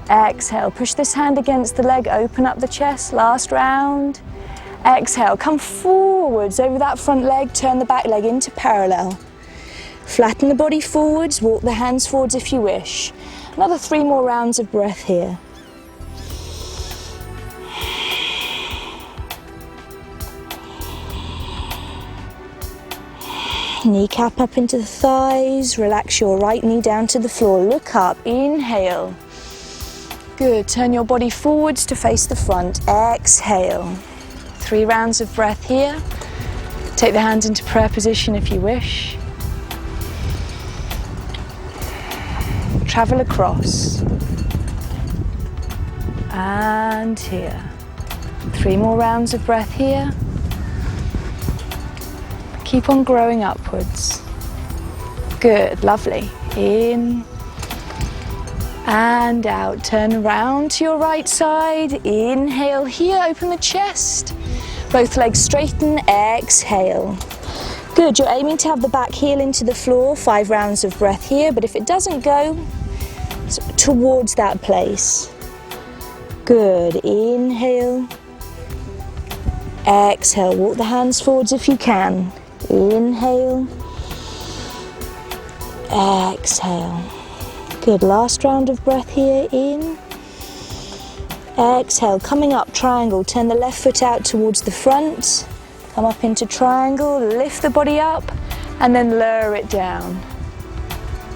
Exhale, push this hand against the leg, open up the chest, last round. Exhale, come forwards over that front leg, turn the back leg into parallel. Flatten the body forwards, walk the hands forwards if you wish. Another 3 more rounds of breath here. Kneecap up into the thighs, relax your right knee down to the floor, look up, inhale. Good, turn your body forwards to face the front, exhale. 3 rounds of breath here. Take the hands into prayer position if you wish. Travel across. And here. 3 more rounds of breath here. Keep on growing upwards. Good, lovely. In And out, turn around to your right side. Inhale here, open the chest. Both legs straighten, exhale. Good, you're aiming to have the back heel into the floor, 5 rounds of breath here, but if it doesn't go, towards that place. Good, inhale. Exhale, walk the hands forwards if you can. Inhale. Exhale. Good, last round of breath here, in. Exhale, coming up, triangle, turn the left foot out towards the front. Come up into triangle, lift the body up, and then lower it down.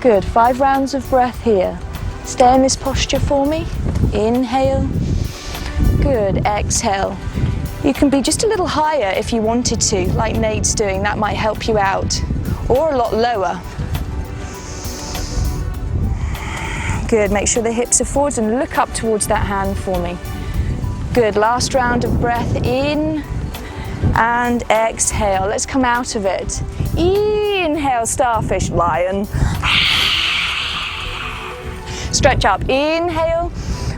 Good, 5 rounds of breath here. Stay in this posture for me. Inhale. Good, exhale. You can be just a little higher if you wanted to, like Nate's doing, that might help you out. Or a lot lower. Good, make sure the hips are forwards and look up towards that hand for me. Good, last round of breath in and exhale. Let's come out of it. Inhale, starfish, lion. Stretch up, inhale.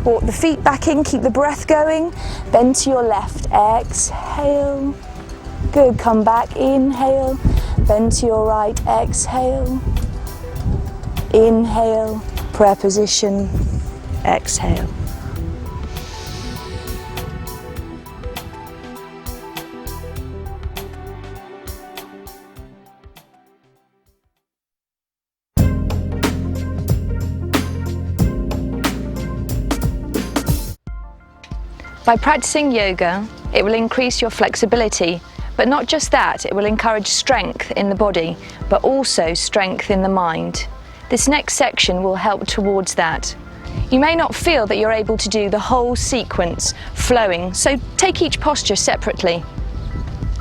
Walk the feet back in, keep the breath going. Bend to your left, exhale. Good, come back, inhale. Bend to your right, exhale. Inhale, prayer position, exhale. By practicing yoga, it will increase your flexibility, but not just that, it will encourage strength in the body, but also strength in the mind. This next section will help towards that. You may not feel that you're able to do the whole sequence flowing, so take each posture separately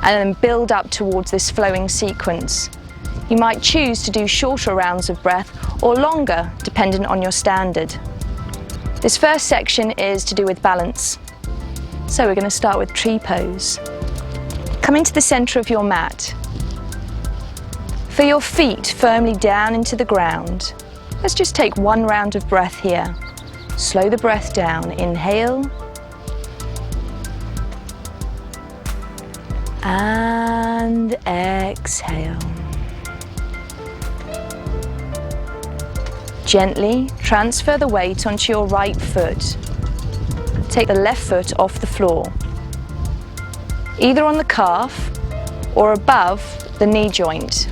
and then build up towards this flowing sequence. You might choose to do shorter rounds of breath or longer, dependent on your standard. This first section is to do with balance. So we're going to start with tree pose. Come into the center of your mat. Feel your feet firmly down into the ground. Let's just take 1 round of breath here. Slow the breath down. Inhale. And exhale. Gently transfer the weight onto your right foot. Take the left foot off the floor, either on the calf or above the knee joint.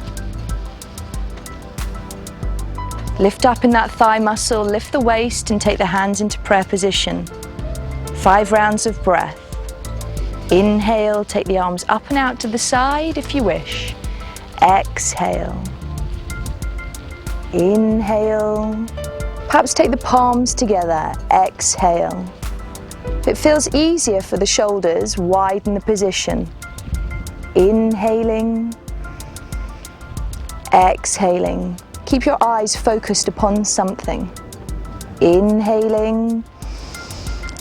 Lift up in that thigh muscle, lift the waist and take the hands into prayer position. 5 rounds of breath. Inhale, take the arms up and out to the side if you wish. Exhale. Inhale. Perhaps take the palms together. Exhale. If it feels easier for the shoulders, widen the position. Inhaling, exhaling. Keep your eyes focused upon something. Inhaling,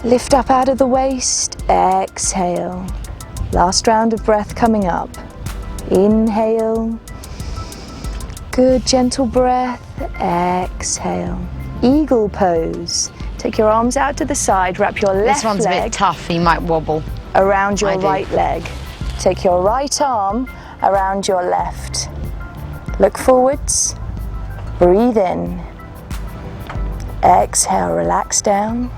lift up out of the waist, exhale. Last round of breath coming up. Inhale, good gentle breath, exhale. Eagle pose. Take your arms out to the side, wrap your left leg. This one's a bit tough, you might wobble. Around your right leg. Take your right arm around your left. Look forwards, breathe in. Exhale, relax down.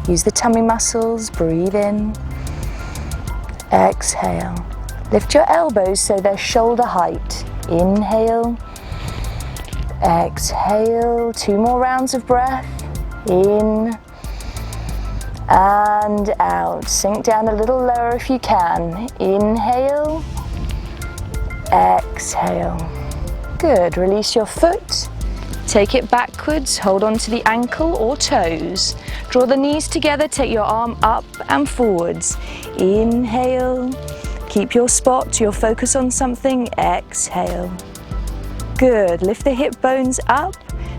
Use the tummy muscles, breathe in. Exhale. Lift your elbows so they're shoulder height. Inhale. Exhale, 2 more rounds of breath. In and out. Sink down a little lower if you can. Inhale, exhale. Good, release your foot. Take it backwards, hold on to the ankle or toes. Draw the knees together, take your arm up and forwards. Inhale, keep your spot, your focus on something. Exhale. Good, lift the hip bones up.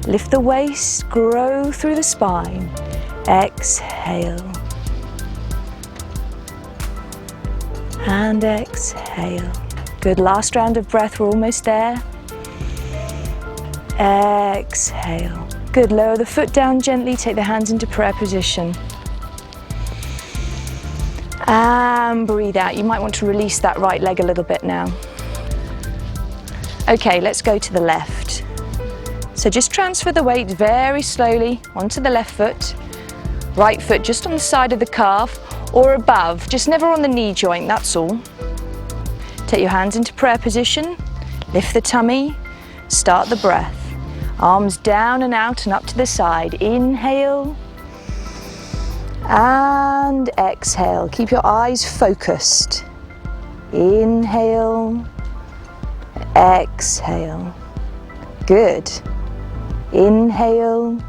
Lift the waist, grow through the spine. Exhale. And exhale. Good, last round of breath, we're almost there. Exhale. Good, lower the foot down gently, take the hands into prayer position. And breathe out. You might want to release that right leg a little bit now. Okay, let's go to the left. So just transfer the weight very slowly onto the left foot. Right foot just on the side of the calf or above, just never on the knee joint, that's all. Take your hands into prayer position, lift the tummy, start the breath. Arms down and out and up to the side. Inhale and exhale. Keep your eyes focused. Inhale, exhale. Good. Inhale,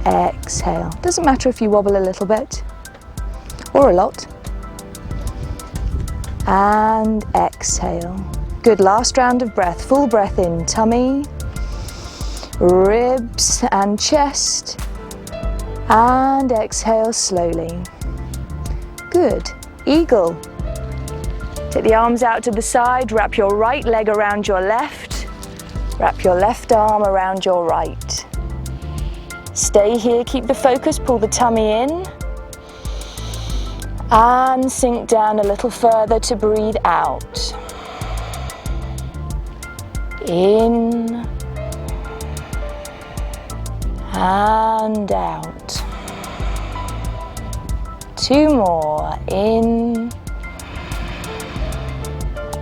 exhale. Doesn't matter if you wobble a little bit or a lot. And exhale. Good, last round of breath. Full breath in, tummy, ribs and chest. And exhale slowly. Good, eagle. Take the arms out to the side, wrap your right leg around your left. Wrap your left arm around your right. Stay here, keep the focus, pull the tummy in. And sink down a little further to breathe out. In and out. 2 more. In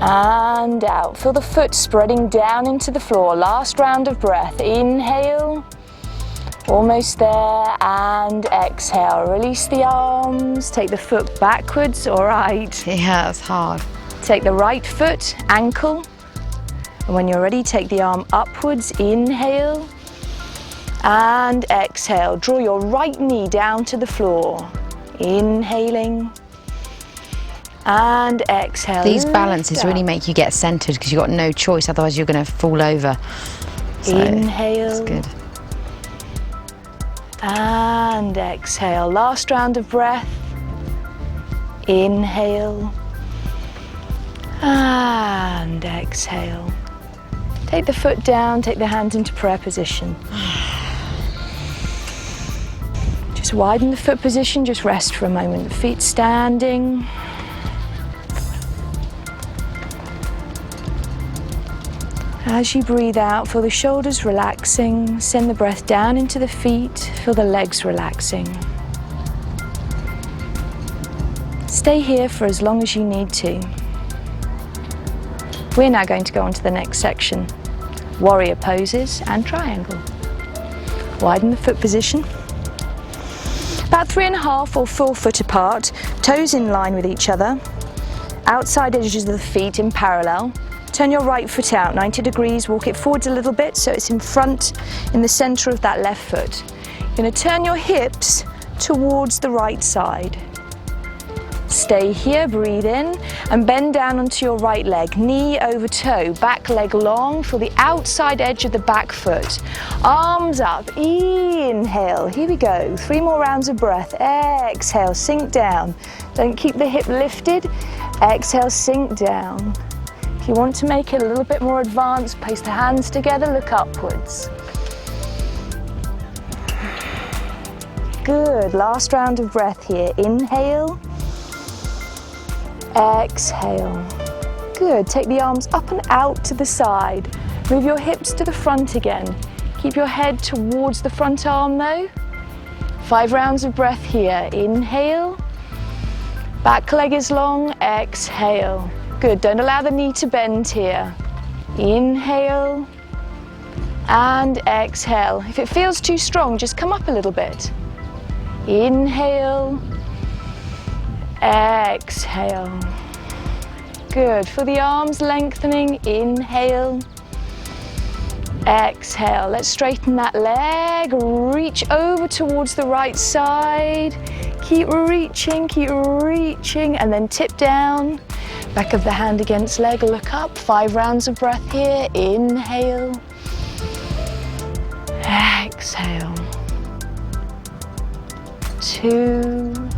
and out. Feel the foot spreading down into the floor. Last round of breath. Inhale. Almost there. And exhale. Release the arms. Take the foot backwards. All right. Yeah, it's hard. Take the right foot, ankle. And when you're ready, take the arm upwards. Inhale. And exhale. Draw your right knee down to the floor. Inhaling. And exhale. These balances really make you get centered because you've got no choice, otherwise you're going to fall over. So inhale. That's good. And exhale. Last round of breath. Inhale. And exhale. Take the foot down, take the hands into prayer position. Just widen the foot position, just rest for a moment. The feet standing. As you breathe out, feel the shoulders relaxing. Send the breath down into the feet. Feel the legs relaxing. Stay here for as long as you need to. We're now going to go on to the next section. Warrior poses and triangle. Widen the foot position. About 3.5 or 4 foot apart, toes in line with each other. Outside edges of the feet in parallel. Turn your right foot out 90 degrees, walk it forwards a little bit so it's in front, in the center of that left foot. You're going to turn your hips towards the right side. Stay here, breathe in, and bend down onto your right leg, knee over toe, back leg long, feel the outside edge of the back foot. Arms up, inhale, here we go, 3 more rounds of breath, exhale, sink down. Don't keep the hip lifted, exhale, sink down. If you want to make it a little bit more advanced, place the hands together, look upwards. Good, last round of breath here, inhale. Exhale. Good. Take the arms up and out to the side. Move your hips to the front again. Keep your head towards the front arm though. 5 rounds of breath here. Inhale. Back leg is long. Exhale. Good. Don't allow the knee to bend here. Inhale. And exhale. If it feels too strong, just come up a little bit. Inhale. Exhale. Good. For the arms lengthening, inhale. Exhale. Let's straighten that leg. Reach over towards the right side. Keep reaching, and then tip down. Back of the hand against leg, look up. 5 rounds of breath here. Inhale. Exhale. 2.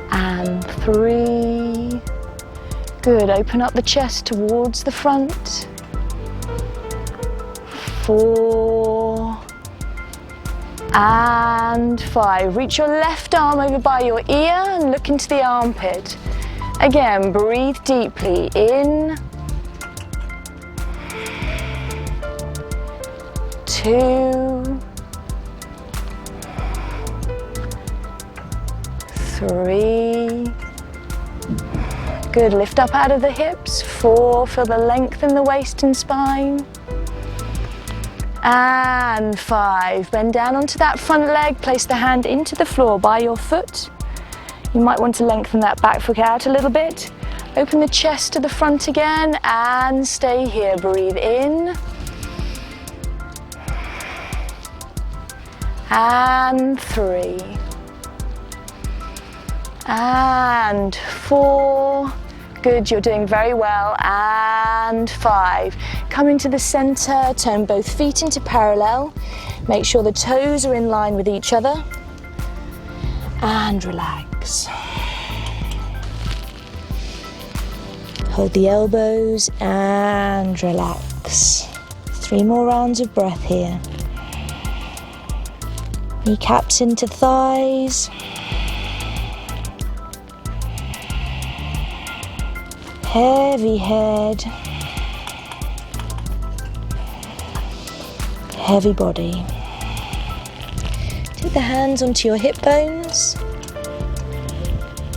And 3. Good, open up the chest towards the front. 4, and 5. Reach your left arm over by your ear and look into the armpit. Again, breathe deeply in. 2, 3. Good, lift up out of the hips. 4, feel the length in the waist and spine. And 5, bend down onto that front leg, place the hand into the floor by your foot. You might want to lengthen that back foot out a little bit. Open the chest to the front again and stay here. Breathe in. And 3. And 4. Good, you're doing very well. And 5. Come into the center, turn both feet into parallel. Make sure the toes are in line with each other. And relax. Hold the elbows and relax. 3 more rounds of breath here. Kneecaps into thighs. Heavy head. Heavy body. Take the hands onto your hip bones.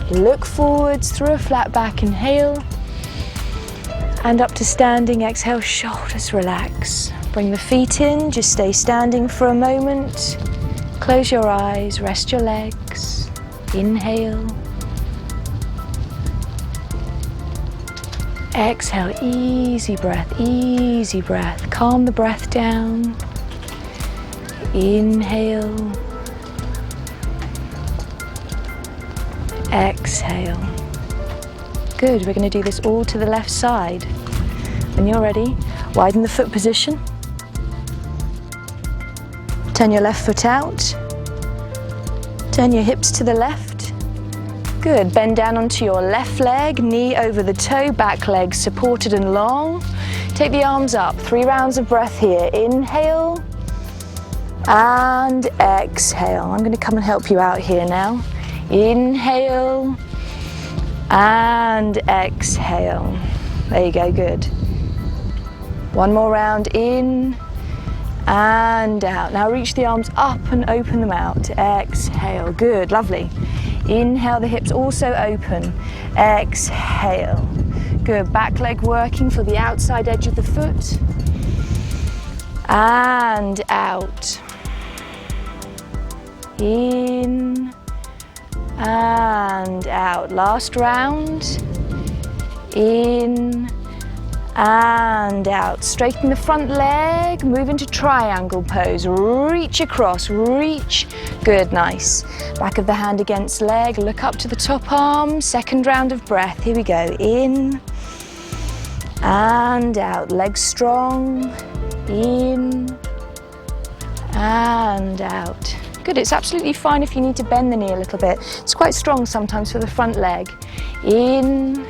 Look forwards through a flat back, inhale. And up to standing, exhale, shoulders relax. Bring the feet in, just stay standing for a moment. Close your eyes, rest your legs. Inhale. Exhale, easy breath, easy breath. Calm the breath down. Inhale. Exhale. Good, we're going to do this all to the left side. When you're ready, widen the foot position. Turn your left foot out. Turn your hips to the left. Good, bend down onto your left leg, knee over the toe, back leg supported and long. Take the arms up, 3 rounds of breath here. Inhale and exhale. I'm going to come and help you out here now. Inhale and exhale. There you go, good. 1 more round, in and out. Now reach the arms up and open them out. Exhale, good, lovely. Inhale, the hips also open. Exhale. Good, back leg working for the outside edge of the foot. And out. In and out. Last round. In and out. Straighten the front leg, move into triangle pose. Reach across, reach. Good, nice. Back of the hand against leg, look up to the top arm. 2nd round of breath, here we go. In and out, legs strong. In and out. Good, it's absolutely fine if you need to bend the knee a little bit. It's quite strong sometimes for the front leg. In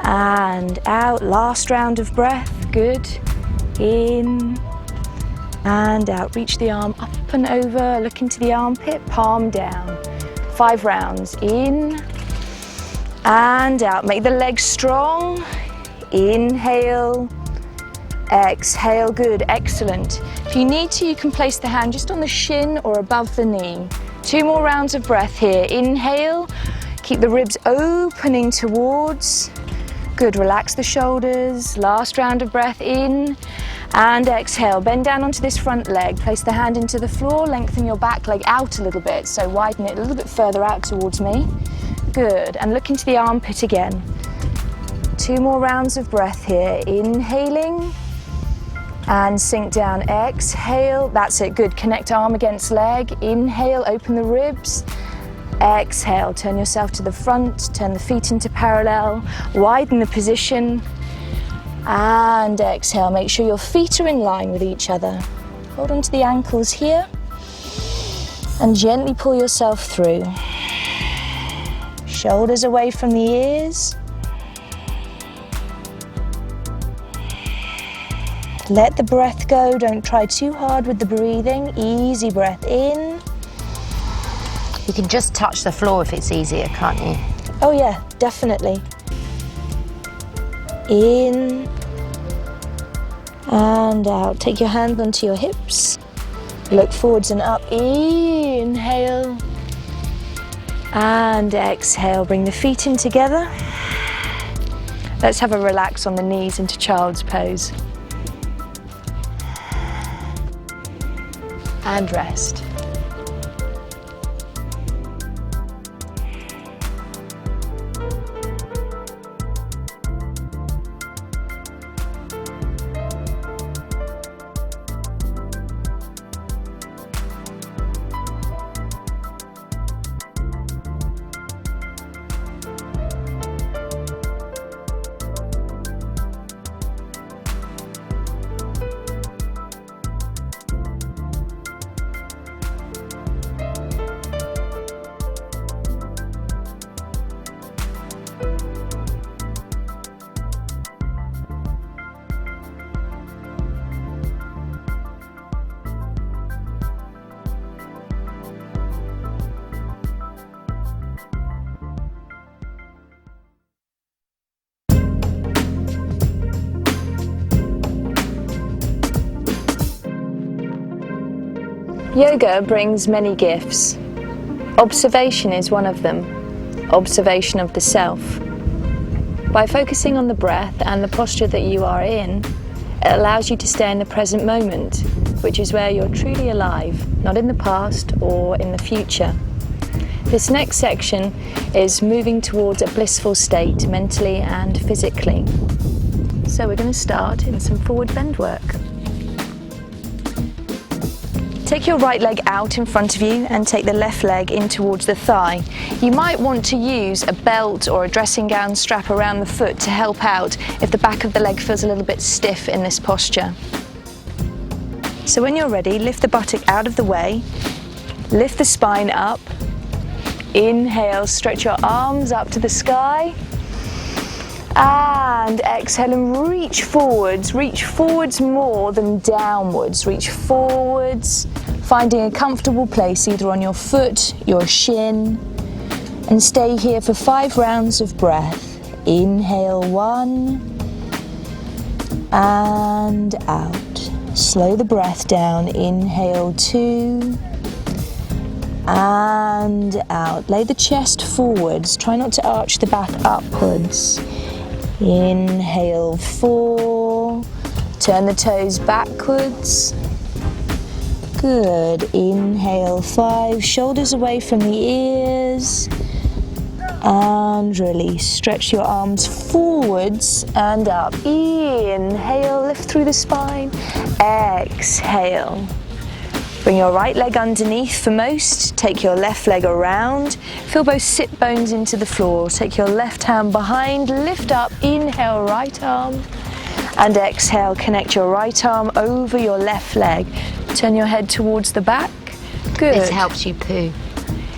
and out. Last round of breath. Good. In and out. Reach the arm up and over. Look into the armpit. Palm down. 5 rounds. In and out. Make the legs strong. Inhale. Exhale. Good. Excellent. If you need to, you can place the hand just on the shin or above the knee. 2 more rounds of breath here. Inhale. Keep the ribs opening towards. Good, relax the shoulders. Last round of breath, in and exhale. Bend down onto this front leg. Place the hand into the floor. Lengthen your back leg out a little bit. So widen it a little bit further out towards me. Good, and look into the armpit again. 2 more rounds of breath here. Inhaling and sink down. Exhale, that's it, good. Connect arm against leg. Inhale, open the ribs. Exhale, turn yourself to the front, turn the feet into parallel, widen the position, and exhale. Make sure your feet are in line with each other. Hold on to the ankles here, and gently pull yourself through. Shoulders away from the ears. Let the breath go. Don't try too hard with the breathing. Easy breath in. You can just touch the floor if it's easier, can't you? Oh yeah, definitely. In and out. Take your hand onto your hips. Look forwards and up. Inhale and exhale. Bring the feet in together. Let's have a relax on the knees into child's pose. And rest. Yoga brings many gifts. Observation is one of them. Observation of the self. By focusing on the breath and the posture that you are in, it allows you to stay in the present moment, which is where you're truly alive, not in the past or in the future. This next section is moving towards a blissful state mentally and physically. So we're going to start in some forward bend work. Take your right leg out in front of you and take the left leg in towards the thigh. You might want to use a belt or a dressing gown strap around the foot to help out if the back of the leg feels a little bit stiff in this posture. So when you're ready, lift the buttock out of the way, lift the spine up, inhale, stretch your arms up to the sky, and exhale and reach forwards more than downwards. Reach forwards, finding a comfortable place either on your foot, your shin, and stay here for 5 rounds of breath. Inhale 1 and out. Slow the breath down. Inhale 2 and out. Lay the chest forwards. Try not to arch the back upwards. Inhale 4, turn the toes backwards. Good. Inhale 5, shoulders away from the ears. And release. Stretch your arms forwards and up. Inhale, lift through the spine. Exhale. Bring your right leg underneath for most. Take your left leg around. Feel both sit bones into the floor. Take your left hand behind, lift up, inhale, right arm. And exhale, connect your right arm over your left leg. Turn your head towards the back. Good. This helps you poo.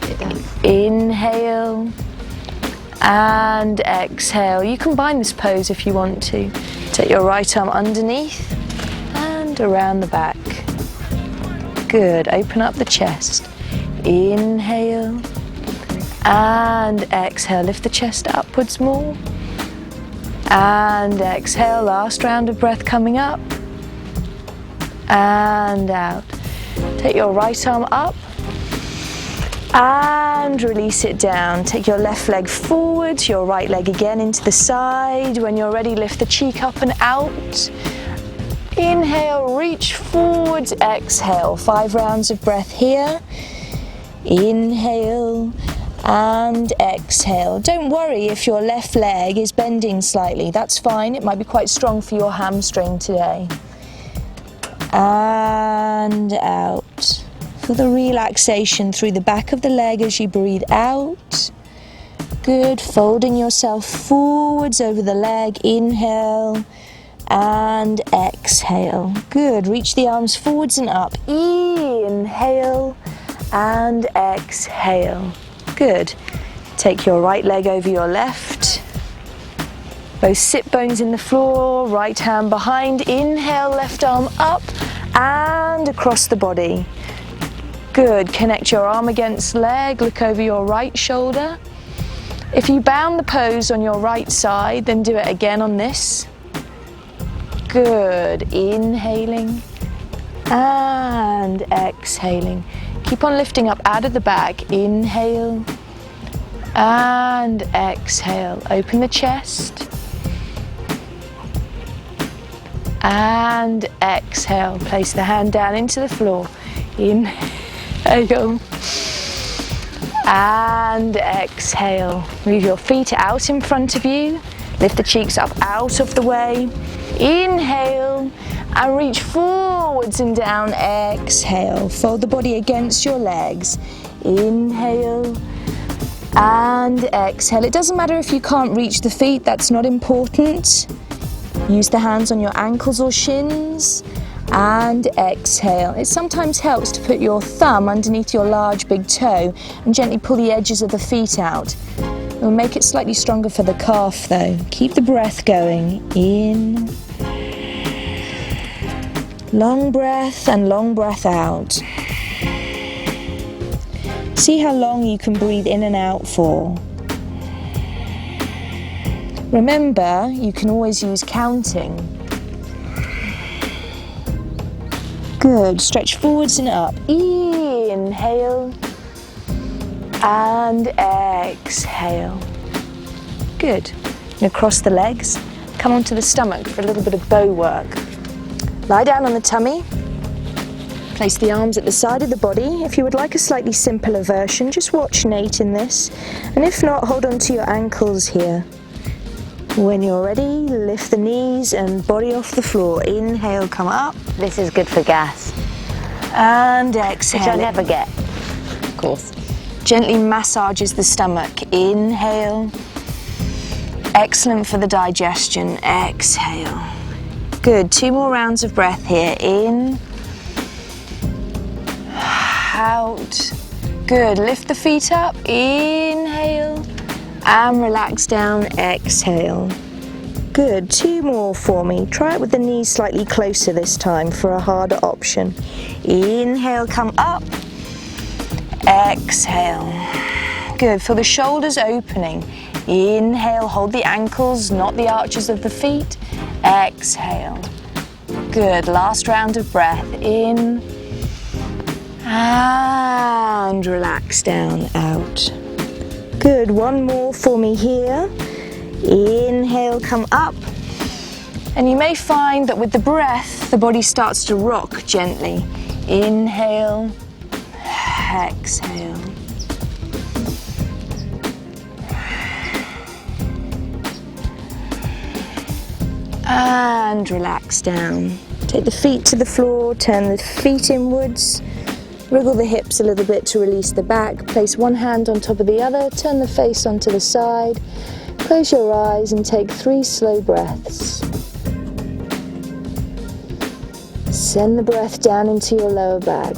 It does. Inhale and exhale. You combine this pose if you want to. Take your right arm underneath and around the back. Good. Open up the chest. Inhale and exhale. Lift the chest upwards more. And exhale. Last round of breath coming up. And out. Take your right arm up. And release it down. Take your left leg forward, your right leg again into the side. When you're ready, lift the cheek up and out. Inhale, reach forwards, exhale. 5 rounds of breath here. Inhale and exhale. Don't worry if your left leg is bending slightly. That's fine. It might be quite strong for your hamstring today. And out. Feel the relaxation through the back of the leg as you breathe out. Good. Folding yourself forwards over the leg. Inhale and exhale. Good. Reach the arms forwards and up. Inhale and exhale. Good. Take your right leg over your left. Both sit bones in the floor, right hand behind. Inhale, left arm up and across the body. Good, connect your arm against leg, look over your right shoulder. If you bound the pose on your right side, then do it again on this. Good, inhaling and exhaling. Keep on lifting up out of the back. Inhale and exhale. Open the chest. And exhale. Place the hand down into the floor. Inhale. And exhale. Move your feet out in front of you. Lift the cheeks up out of the way. Inhale and reach forwards and down. Exhale. Fold the body against your legs. Inhale and exhale. It doesn't matter if you can't reach the feet, that's not important. Use the hands on your ankles or shins. And exhale. It sometimes helps to put your thumb underneath your large big toe and gently pull the edges of the feet out. It will make it slightly stronger for the calf though. Keep the breath going. In. Long breath and long breath out. See how long you can breathe in and out for. Remember, you can always use counting. Good, stretch forwards and up. Inhale and exhale. Good. And across the legs, come onto the stomach for a little bit of bow work. Lie down on the tummy. Place the arms at the side of the body. If you would like a slightly simpler version, just watch Nate in this. And if not, hold on to your ankles here. When you're ready, lift the knees and body off the floor. Inhale, come up. This is good for gas, And exhale. which I never get, of course. Gently massages the stomach. Inhale. Excellent for the digestion. Exhale. Good. 2 more rounds of breath here. In. Out. Good. Lift the feet up. Inhale. And relax down. Exhale. Good. 2 more for me. Try it with the knees slightly closer this time for a harder option. Inhale, come up. Exhale. Good. Feel the shoulders opening. Inhale, hold the ankles, not the arches of the feet. Exhale. Good. Last round of breath. In. And relax down, out. Good. 1 more for me here. Inhale, come up. And you may find that with the breath, the body starts to rock gently. Inhale, exhale. And relax down. Take the feet to the floor, turn the feet inwards. Wriggle the hips a little bit to release the back. Place one hand on top of the other, turn the face onto the side. Close your eyes and take 3 slow breaths. Send the breath down into your lower back.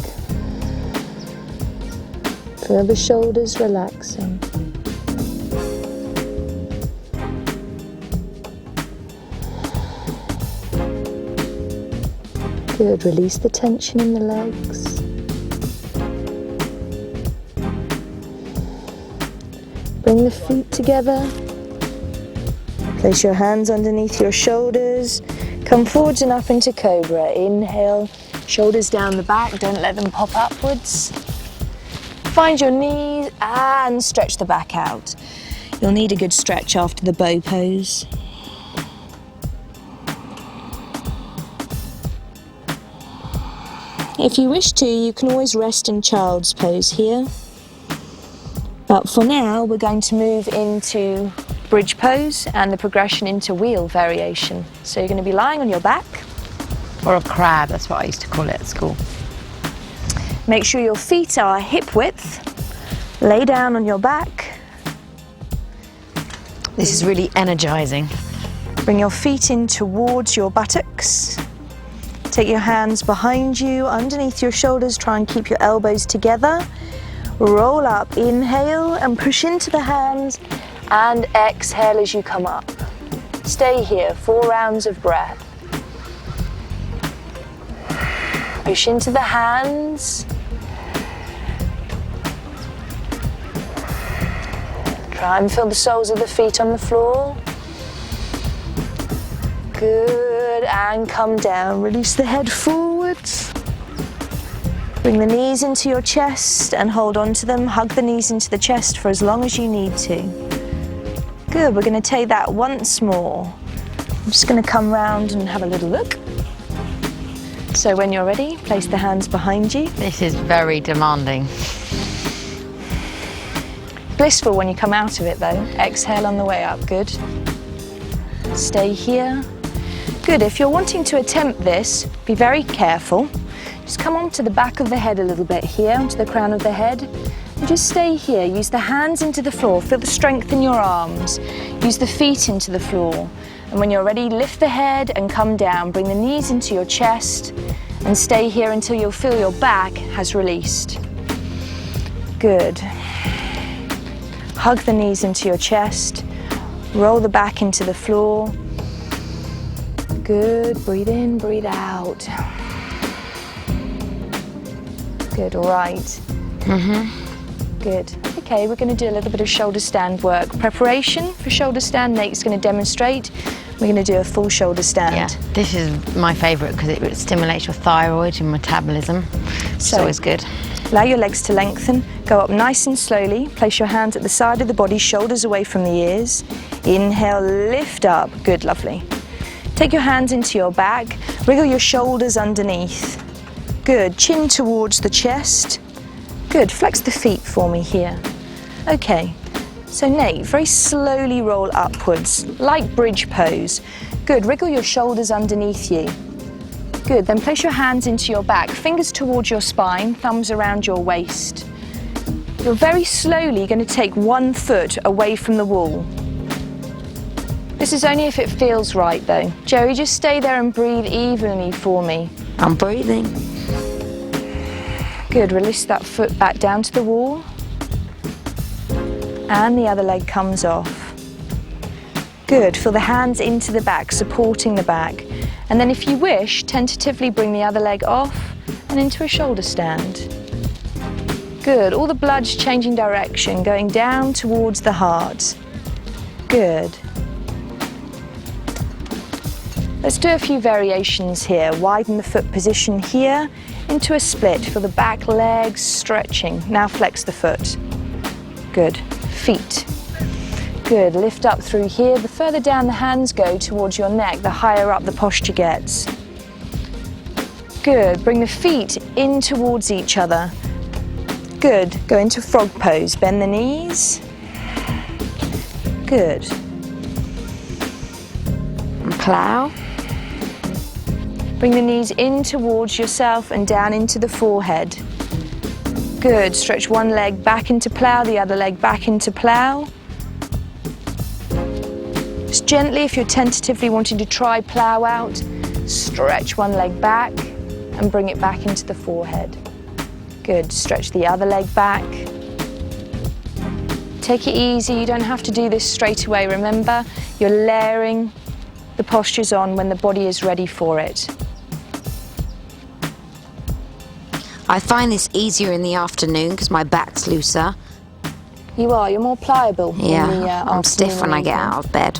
Feel the shoulders relaxing. Good. Release the tension in the legs. Bring the feet together. Place your hands underneath your shoulders. Come forwards and up into Cobra. Inhale, shoulders down the back, don't let them pop upwards. Find your knees and stretch the back out. You'll need a good stretch after the bow pose. If you wish to, you can always rest in child's pose here. But for now, we're going to move into bridge pose and the progression into wheel variation. So you're going to be lying on your back. Or a crab, that's what I used to call it at school. Make sure your feet are hip width. Lay down on your back. This is really energizing. Bring your feet in towards your buttocks. Take your hands behind you, underneath your shoulders. Try and keep your elbows together. Roll up, inhale and push into the hands and exhale as you come up. Stay here, 4 rounds of breath. Push into the hands. Try and feel the soles of the feet on the floor. Good, and come down. Release the head forwards. Bring the knees into your chest and hold on to them. Hug the knees into the chest for as long as you need to. Good, we're going to take that once more. I'm just going to come round and have a little look. So when you're ready, place the hands behind you. This is very demanding. Blissful when you come out of it though. Exhale on the way up, good. Stay here. Good, if you're wanting to attempt this, be very careful. Just come onto the back of the head a little bit here, onto the crown of the head. And just stay here. Use the hands into the floor. Feel the strength in your arms. Use the feet into the floor. And when you're ready, lift the head and come down. Bring the knees into your chest and stay here until you'll feel your back has released. Good. Hug the knees into your chest. Roll the back into the floor. Good. Breathe in, breathe out. Good, all right. Good. Okay, we're going to do a little bit of shoulder stand work. Preparation for shoulder stand. Nate's going to demonstrate. We're going to do a full shoulder stand. Yeah, this is my favourite because it stimulates your thyroid and metabolism. It's always good. Allow your legs to lengthen. Go up nice and slowly. Place your hands at the side of the body, shoulders away from the ears. Inhale, lift up. Good, lovely. Take your hands into your back. Wriggle your shoulders underneath. Good, chin towards the chest. Good, flex the feet for me here. Okay, so Nate, very slowly roll upwards, like bridge pose. Good, wriggle your shoulders underneath you. Good, then place your hands into your back, fingers towards your spine, thumbs around your waist. You're very slowly going to take 1 foot away from the wall. This is only if it feels right though. Geri, just stay there and breathe evenly for me. I'm breathing. Good, release that foot back down to the wall. And the other leg comes off. Good, feel the hands into the back, supporting the back. And then if you wish, tentatively bring the other leg off and into a shoulder stand. Good, all the blood's changing direction, going down towards the heart. Good. Let's do a few variations here. Widen the foot position here into a split. Feel the back legs stretching. Now flex the foot. Good. Feet. Good. Lift up through here. The further down the hands go towards your neck, the higher up the posture gets. Good. Bring the feet in towards each other. Good. Go into frog pose. Bend the knees. Good. And plow. Bring the knees in towards yourself and down into the forehead. Good. Stretch one leg back into plow, the other leg back into plow. Just gently, if you're tentatively wanting to try plow out, stretch one leg back and bring it back into the forehead. Good. Stretch the other leg back. Take it easy. You don't have to do this straight away. Remember, you're layering the postures on when the body is ready for it. I find this easier in the afternoon because my back's looser. You are, you're more pliable. Yeah, in the, I'm stiff when I get out of bed.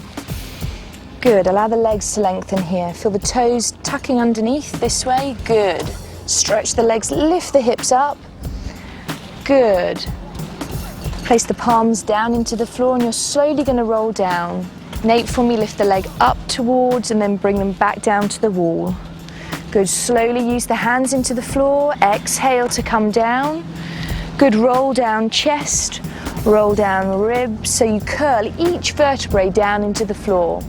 Good, allow the legs to lengthen here. Feel the toes tucking underneath this way. Good. Stretch the legs, lift the hips up. Good. Place the palms down into the floor and you're slowly going to roll down. Nate, for me, lift the leg up towards and then bring them back down to the wall. Good, slowly use the hands into the floor. Exhale to come down. Good, roll down chest, roll down ribs. So you curl each vertebrae down into the floor.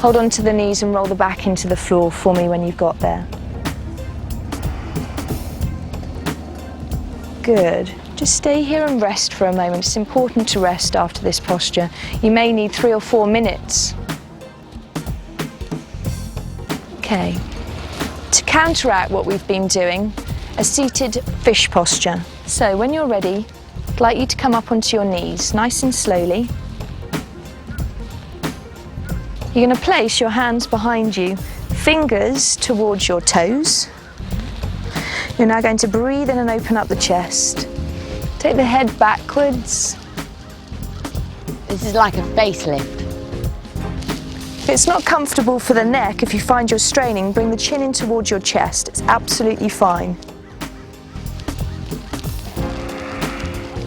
Hold on to the knees and roll the back into the floor for me when you've got there. Good. Just stay here and rest for a moment. It's important to rest after this posture. You may need 3 or 4 minutes. Okay. To counteract what we've been doing, a seated fish posture. So when you're ready, I'd like you to come up onto your knees, nice and slowly. You're going to place your hands behind you, fingers towards your toes. You're now going to breathe in and open up the chest. Take the head backwards. This is like a facelift. If it's not comfortable for the neck, if you find you're straining, bring the chin in towards your chest. It's absolutely fine.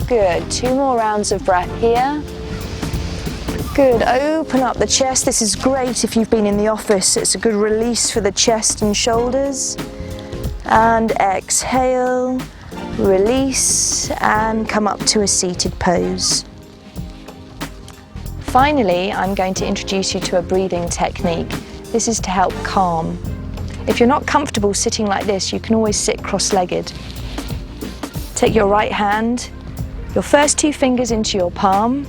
Good, 2 more rounds of breath here. Good, open up the chest. This is great if you've been in the office. It's a good release for the chest and shoulders. And exhale, release, and come up to a seated pose. Finally, I'm going to introduce you to a breathing technique. This is to help calm. If you're not comfortable sitting like this, you can always sit cross-legged. Take your right hand, your first 2 fingers into your palm.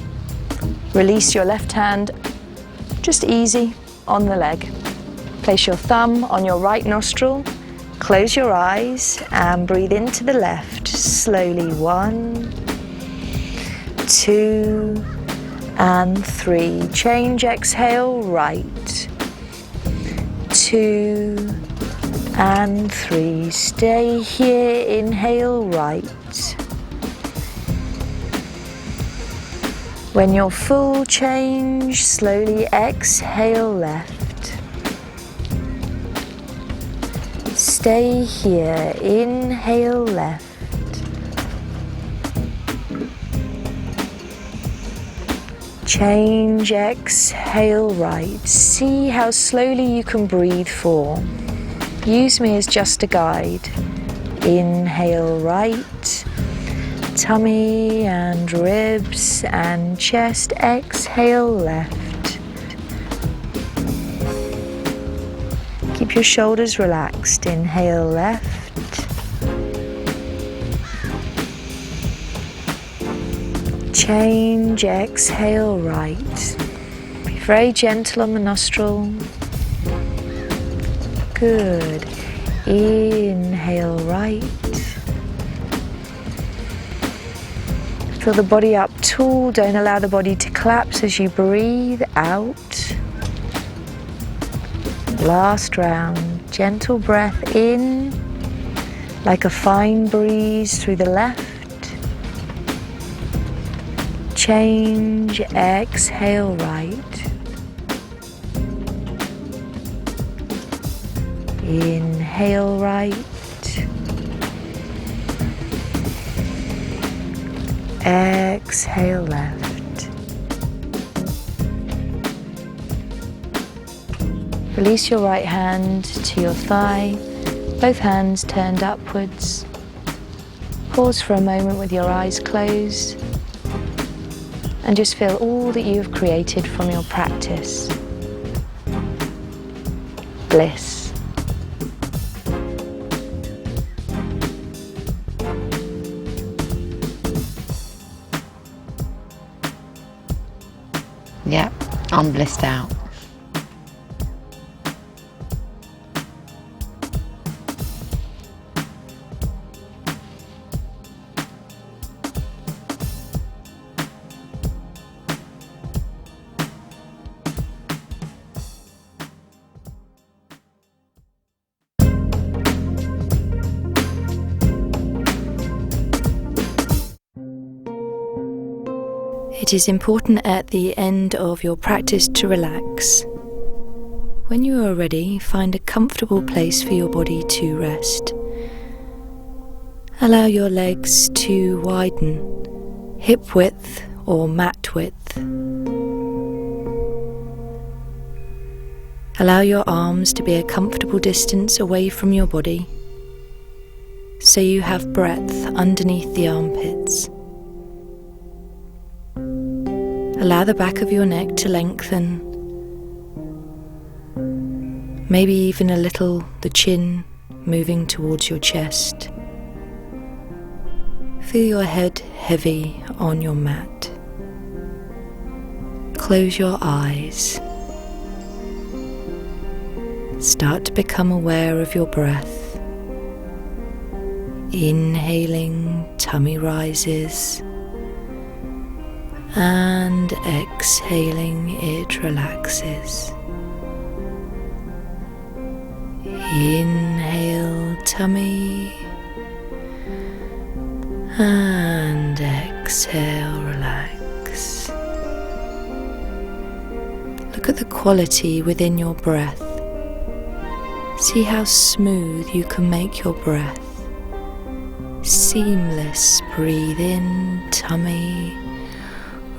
Release your left hand, just easy, on the leg. Place your thumb on your right nostril, close your eyes and breathe into the left. Slowly, 1, 2, and 3. Change, exhale, right. 2 and 3. Stay here, inhale, right. When you're full, change, slowly exhale, left. Stay here, inhale, left. Change, exhale, right. See how slowly you can breathe 4. Use me as just a guide. Inhale, right. Tummy and ribs and chest. Exhale, left. Keep your shoulders relaxed. Inhale, left. Change, exhale, right. Be very gentle on the nostril. Good. Inhale, right. Fill the body up tall. Don't allow the body to collapse as you breathe out. Last round. Gentle breath in, like a fine breeze through the left. Change, exhale, right. Inhale, right. Exhale, left. Release your right hand to your thigh, both hands turned upwards. Pause for a moment with your eyes closed and just feel all that you have created from your practice. Bliss. Yep, I'm blissed out. It is important at the end of your practice to relax. When you are ready, find a comfortable place for your body to rest. Allow your legs to widen, hip width or mat width. Allow your arms to be a comfortable distance away from your body, so you have breadth underneath the armpits. Allow the back of your neck to lengthen, maybe even a little the chin moving towards your chest. Feel your head heavy on your mat. Close your eyes. Start to become aware of your breath. Inhaling, tummy rises. and exhaling it relaxes. Inhale, tummy, and exhale, relax. Look at the quality within your breath. See how smooth you can make your breath. Seamless. Breathe in, tummy,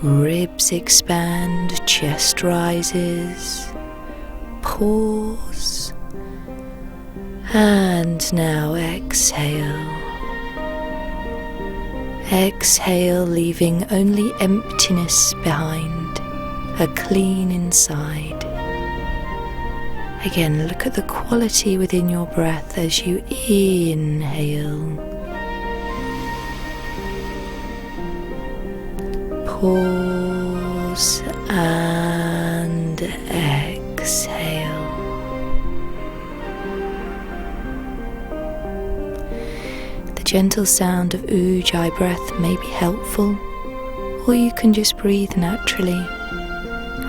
ribs expand, chest rises. Pause. And now exhale. Exhale, leaving only emptiness behind, a clean inside. Again, look at the quality within your breath as you inhale. Pause and exhale. The gentle sound of Ujjayi breath may be helpful, or you can just breathe naturally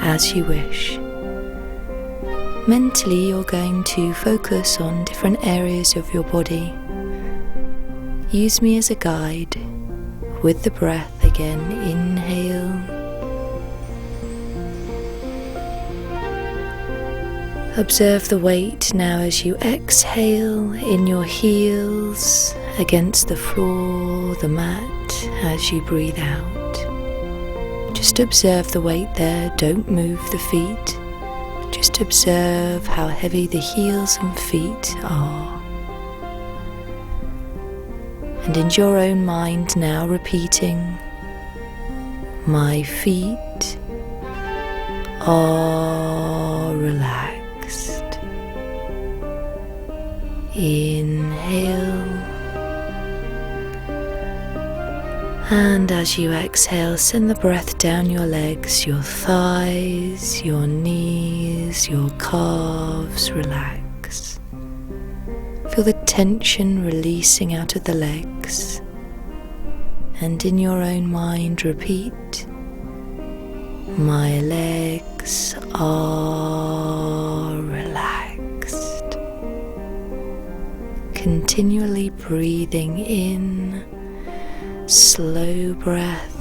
as you wish. Mentally, you're going to focus on different areas of your body. Use me as a guide with the breath. Again, inhale. Observe the weight now as you exhale in your heels against the floor, the mat, as you breathe out. Just observe the weight there, don't move the feet. Just observe how heavy the heels and feet are. And in your own mind now repeating, my feet are relaxed. Inhale. And as you exhale, send the breath down your legs, your thighs, your knees, your calves, relax. Feel the tension releasing out of the legs. And in your own mind repeat, my legs are relaxed. Continually breathing in, slow breath.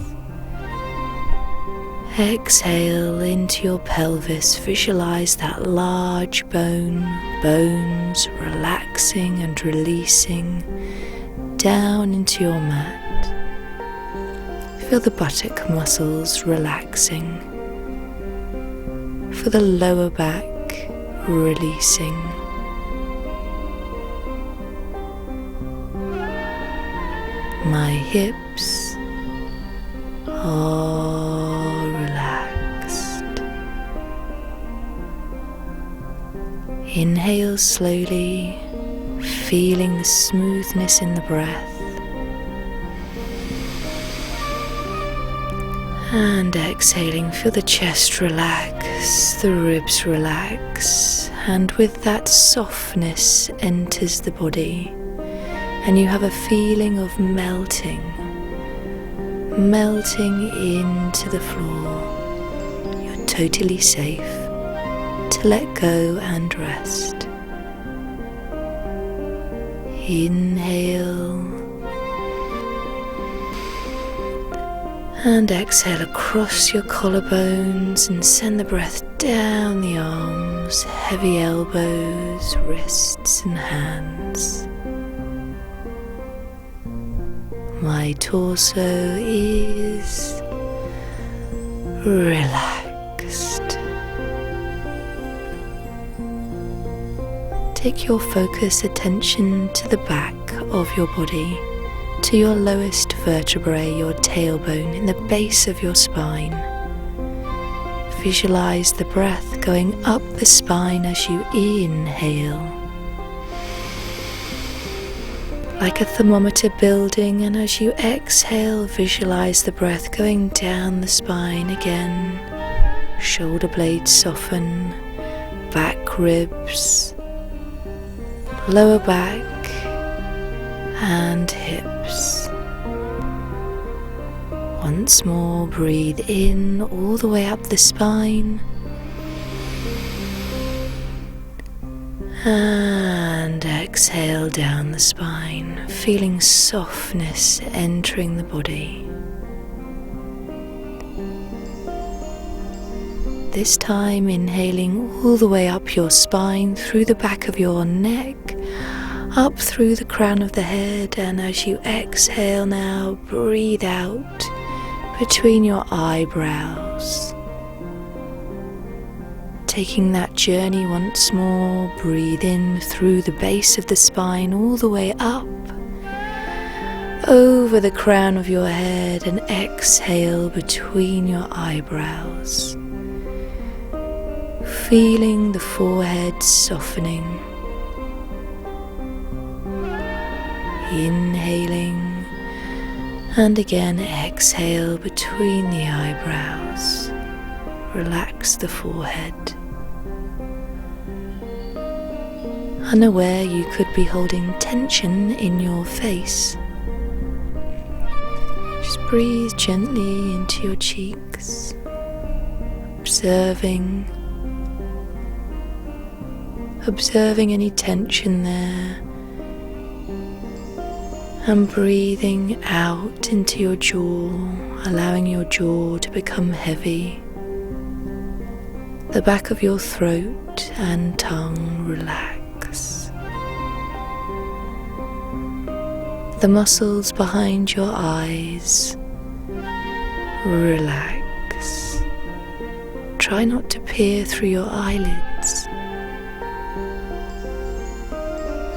Exhale into your pelvis. Visualize that large bones relaxing and releasing down into your mat. Feel the buttock muscles relaxing. Feel the lower back releasing. My hips are relaxed. Inhale slowly, feeling the smoothness in the breath. And exhaling, feel the chest relax, the ribs relax, and with that softness enters the body, and you have a feeling of melting into the floor. You're totally safe to let go and rest. Inhale. And exhale across your collarbones and send the breath down the arms, heavy elbows, wrists and hands. My torso is relaxed. Take your focus attention to the back of your body, to your lowest vertebrae, your tailbone, in the base of your spine. Visualize the breath going up the spine as you inhale, like a thermometer building, and as you exhale, visualize the breath going down the spine again. Shoulder blades soften, back ribs, lower back and hips. Once more, breathe in all the way up the spine. And exhale down the spine, feeling softness entering the body. This time inhaling all the way up your spine, through the back of your neck, up through the crown of the head, and as you exhale now, breathe out between your eyebrows. Taking that journey once more, breathe in through the base of the spine all the way up, over the crown of your head, and exhale between your eyebrows. Feeling the forehead softening. Inhaling and again exhale between the eyebrows. Relax the forehead. Unaware you could be holding tension in your face. Just breathe gently into your cheeks, observing any tension there, and breathing out into your jaw, allowing your jaw to become heavy. The back of your throat and tongue relax. The muscles behind your eyes relax. Try not to peer through your eyelids.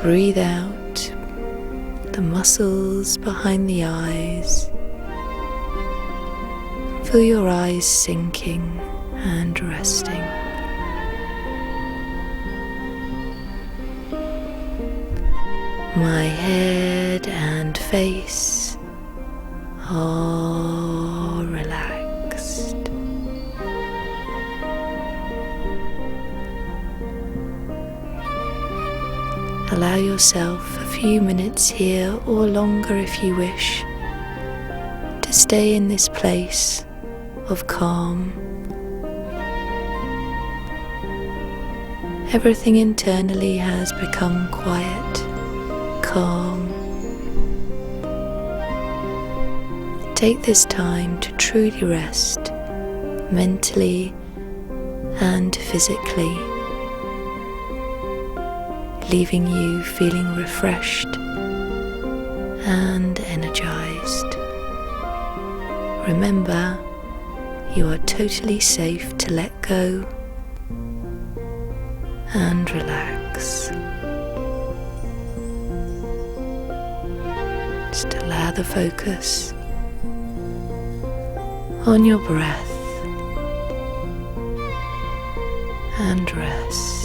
Breathe out the muscles behind the eyes. Feel your eyes sinking and resting. My head and face are relaxed. Allow yourself a few minutes here, or longer if you wish, to stay in this place of calm. Everything internally has become quiet, calm. Take this time to truly rest, mentally and physically, leaving you feeling refreshed and energized. Remember, you are totally safe to let go and relax. Just allow the focus on your breath and rest.